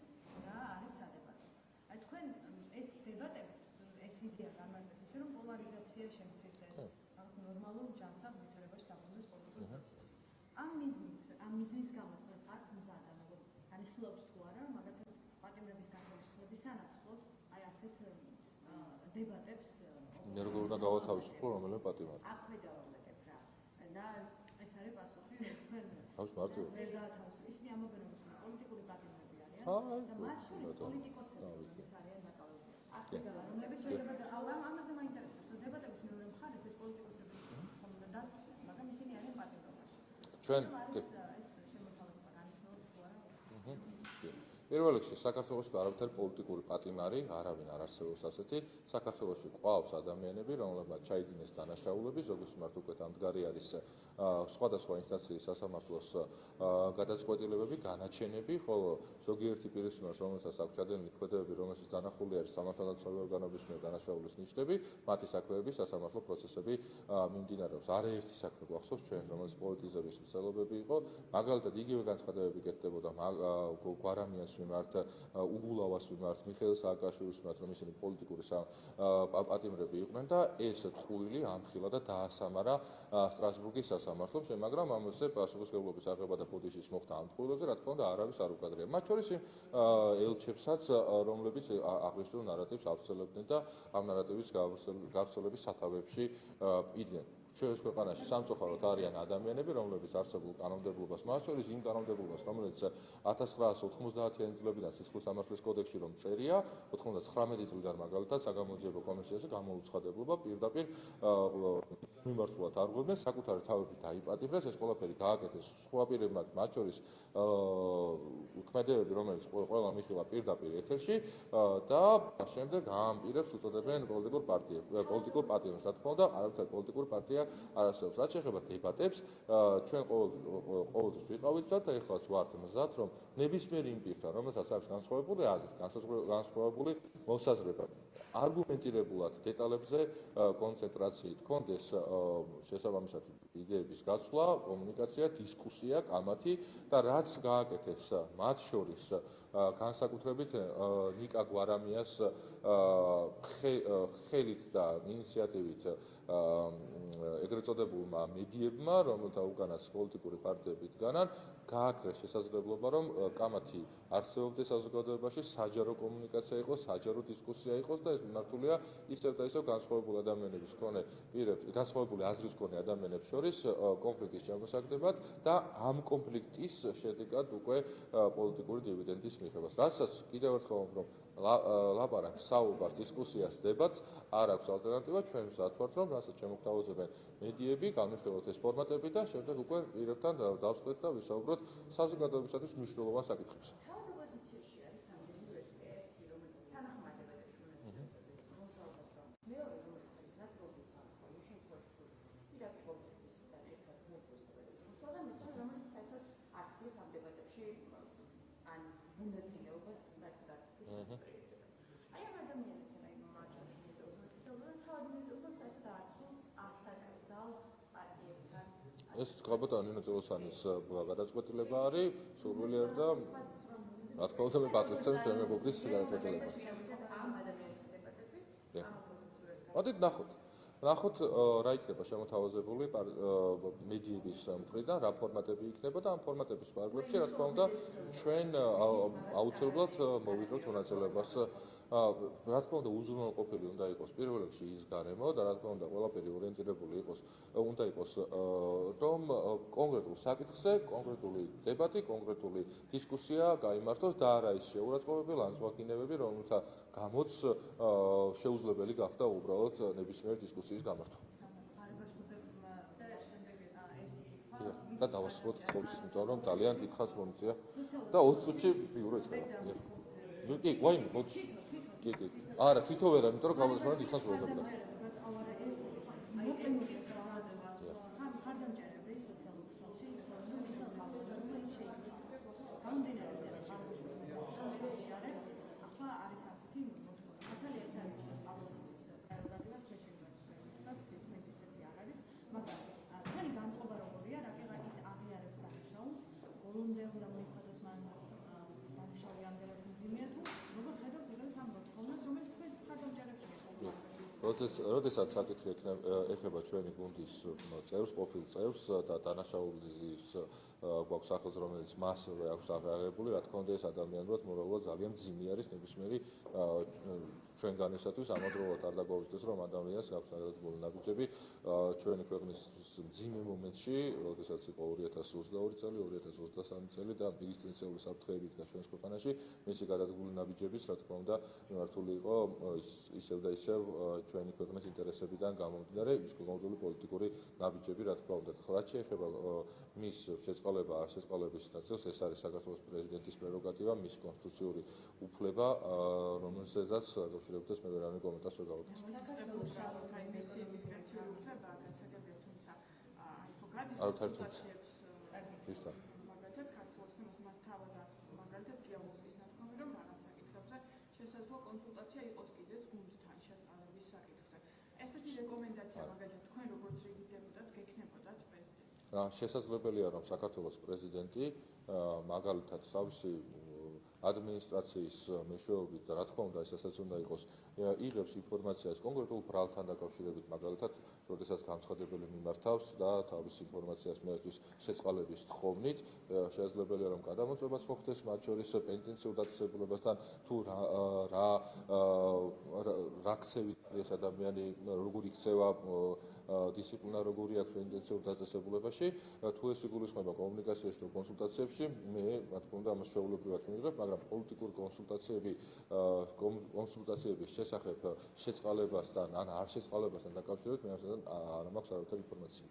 და არის სადებატო. აი თქვენ ეს დებატები, ეს იდეა გამართეთ ისე, რომ პოლარიზაცია შემცირდეს, რაღაც ნორმალურ ჯანსაღ ვითარებაში დაბრუნდეს პოლიტიკური პროცესი. ამ მიზნის გამო თქვენ ხართ მზად, განიხილავს თუ არა, მაგალითად პატიმრების განთავისუფლების სანაცვლოდ, აი ასეთ დებატებს მე როგორ უნდა გავათავისუფლო რომელიმე პატიმარი? აქვე დავამატებ რა. და ეს არის პასუხი თქვენ აქვს მარტივად. ვერ გაათავისუფლოთ. ისინი ამბობენ რომ ისინი პოლიტიკური პატიმრები არიან და მათ შორის პოლიტიკოსები რომლებიც არიან დაკავებული. აქვე რომლებიც შეიძლება ამაზე მაინტერესებს, რომ დებატების მეორე მხარეს ეს პოლიტიკოსები ხომ უნდა დასწრեն, მაგრამ ისინი არიან პატიმრობაში. ჩვენ ეს შემოთავაზება განიხილავს თუ არა? პირველ რიგში საქართველოში არავითარი პოლიტიკური პატიმარი არავინ არ არსებობს ასეთი. საქართველოში ყავს ადამიანები, რომლებმაც ჩაიდინეს დანაშაულები, ზოგის მიმართ უკვე დამდგარი არის სხვადასხვა ინსტანციის სასამართლოს გადაწყვეტილებები, განაჩენები, ხოლო ზოგიერთი პირის მიმართ, რომელსაც აქვს ჩადენილი ქმედებები, რომელსაც დანახული არის სამართალდაცველი ორგანოების მიერ დანაშაულის ნიშნები, მათი საქმეების სასამართლო პროცესები მიმდინარეობს. არაერთი საქმე გვახსოვს ჩვენ, რომელიც პოლიტიზების მცდელობები იყო, მაგალითად იგივე განცხადებები კეთდებოდა გვარამიანს მიმართ, უგულავას მიმართ, მიხეილ სააკაშვილის მიმართ, რომ ისინი პოლიტიკური პატიმრები იყვნენ და ეს ტყუილი ამხილა და დაასამარა სტრასბურგის სასამართლოს, მაგრამ ამაზე პასუხისმგებლობის აღება და ბოდიშის მოხდა ამ ტყუილებზე, რა თქმა უნდა, არავის არ უკადრია. მათ შორის ელჩებსაც, რომლებიც აღნიშნულ ნარატივს ავრცელებდნენ და ამ ნარატივის გავრცელების სათავეებში იდგნენ. ჩვენს ქვეყანაში სამწუხაროდ არიან ადამიანები, რომლებიც არსებულ კანონმდებლობას, მათ შორის იმ კანონმდებლობას, რომელიც 1990-იანი წლებიდან სისხლის სამართლის კოდექსში რომ წერია, 99 წლიდან მაგალითად საგამოძიებო კომისიაზე გამოუცხადებლობა პირდაპირ მიმართულად არღვევდნენ, საკუთარი თავებით დაიპატიმრეს, ეს ყველაფერი გააკეთეს სხვა პირებმა, მათ შორის ქმედებები, რომელიც ყველა მიხილა პირდაპირ ეთერში და შემდეგ ამ პირებს უწოდებენ პოლიტიკურ პარტიებს. რა თქმა უნდა, არავითარი პოლიტიკური პარტია არ არსებობს. რაც შეეხება დებატებს, ჩვენ ყოველთვის ვიყავით და ეხლაც ვართ მზად, რომ ნებისმიერ იმ პირთან, რომელსაც აქვს განსხვავებული აზრი, განსხვავებული მოსაზრება, არგუმენტირებულად დეტალებზე კონცენტრაციით კონდეს შესაბამისად იდეების გაცვლა, კომუნიკაცია, დისკუსია, კამათი და რაც გააკეთეს მათ შორის განსაკუთრებით ნიკა გვარამიას ხელით და ინიციატივით ეგრეთ წოდებულმა მედიებმა, რომელთა უკანაც პოლიტიკური პარტიები დგანან, გააკრეს შესაძლებლობა, რომ კამათი არსებობდეს საზოგადოებაში, საჯარო კომუნიკაცია იყოს, საჯარო დისკუსია იყოს და ეს მიმართულია ისევ და ისევ განსხვავებული ადამიანების მქონე პირებს, განსხვავებული აზრის მქონე ადამიანებს შორის კონფლიქტის შემოსაგდებად და ამ კონფლიქტის შედეგად უკვე პოლიტიკური დივიდენდის მიღებას. რასაც კიდევ ერთხელ ვამბობ, ლაპარაკს, საუბარს, დისკუსიას, დებატს არ აქვს ალტერნატივა, ჩვენ ვსათვართ, რომ რასაც შემოგთავაზებენ მედიები, განვიხილოთ ეს ფორმატები და შემდეგ უკვე პირებთან დავსვეთ და ვისაუბროთ საზოგადოებისათვის მნიშვნელოვან საკითხებზე. ეს ალბათ ანინო წელოსანის გადაწყვეტილება არის, სურვილი არ და რა თქმა უნდა მე პატივცემ ჩემი მეგობრის გადაწყვეტილებას. მოდით ნახოთ რა იქნება შემოთავაზებული მედიების მხრიდან, რა ფორმატები იქნება და ამ ფორმატების პარაგრაფებში რა თქმა უნდა ჩვენ აუცილებლად მოვიღებთ მონაწილეობას. რა თქმა უნდა უზრუნველყოფილი უნდა იყოს პირველ რიგში ის გარემო და რა თქმა უნდა ყველაფერი ორიენტირებული უნდა იყოს რომ კონკრეტულ საკითხზე კონკრეტული დებატი, კონკრეტული დისკუსია გაიმართოს და არა ის შეურაცხყოფები, ლანძღვაქინებები, რომელთა გამოც შეუძლებელი გახდა უბრალოდ ნებისმიერ დისკუსიის გამართვა. და დავასრულოთ კითხვის, იმიტომ რომ ძალიან დიდხანს მომიწია და 20 წუთში ბიურო იწყება. კი, ვაიმე, მოდი. კი. არა, თვითონ ვერა, იმიტომ რომ გამოდეშონა დიდხანს ვეღებდა. როდესაც საკითხი ეხება ჩვენი გუნდის წევრს, ყოფილ წევრს და დანაშაულის გვაქვს სახელს, რომელიც მასვე აქვს აღიარებული, რა თქმა უნდა ეს ადამიანურად მორალურად ძალიან მძიმე არის ნებისმიერი ჩვენგანისათვის ამავდროულად არ დაგვაუწყდეს, რომ ადამიანს აქვს გადადგმული ნაბიჯები ჩვენი ქვეყნის მძიმე მომენტში, როდესაც იყო 2022 წელი, 2023 წელი და ეგზისტენციალური საფრთხეები დგა ჩვენს ქვეყანაში, მისი გადადგმული ნაბიჯების, რა თქმა უნდა, მიმართული იყო ისევ და ისევ ჩვენი ქვეყნის ინტერესებიდან გამომდინარე, ის კონკრეტული პოლიტიკური ნაბიჯები, რა თქმა უნდა, რაც შეეხება მის შეწყალება არ შეწყალების ნაწილს, ეს არის საქართველოს პრეზიდენტის პრეროგატივა, მის კონსტიტუციური უფლება, რომელზედაც დაკავშირებულის მე ვერავინ კომენტარს ვერ გავაკეთებ. კონსულტაცია იყოს კიდეც გუნდთან შეწყალების საკითხზე. ესეთი რეკომენდაცია მაგალითად თქვენ როგორც რიგი დეპუტატს გექნებოდათ პრეზიდენტს? შესაძლებელია რომ საქართველოს პრეზიდენტი მაგალითად თავისი ადმინისტრაციის მეშვეობით და რა თქმა უნდა ესაც უნდა იყოს იღებს ინფორმაციას კონკრეტულ ბრალთან დაკავშირებით მაგალითად როდესაც განცხადებელი მიმართავს და თავის ინფორმაციას მიაწვის შეწყალების თხოვნით შესაძლებელია რომ გადამოწმებას მოხდეს მათ შორის პენტენციურ დაწესებულებასთან თუ რა ქცევით ეს ადამიანი როგორ იქცევა დისციპლინა როგორი აქვს პენტენციურ დაწესებულებაში თუ ეს იგულისხმება კომუნიკაციას თუ კონსულტაციებში მე რა თქმა უნდა ამას შეუულებრივად მივიღებ მაგრამ პოლიტიკური კონსულტაციების შესახებ შეწყალებასთან ან არ შეწყალებასთან დაკავშირებით მე არ მაქვს არავითარი ინფორმაცია.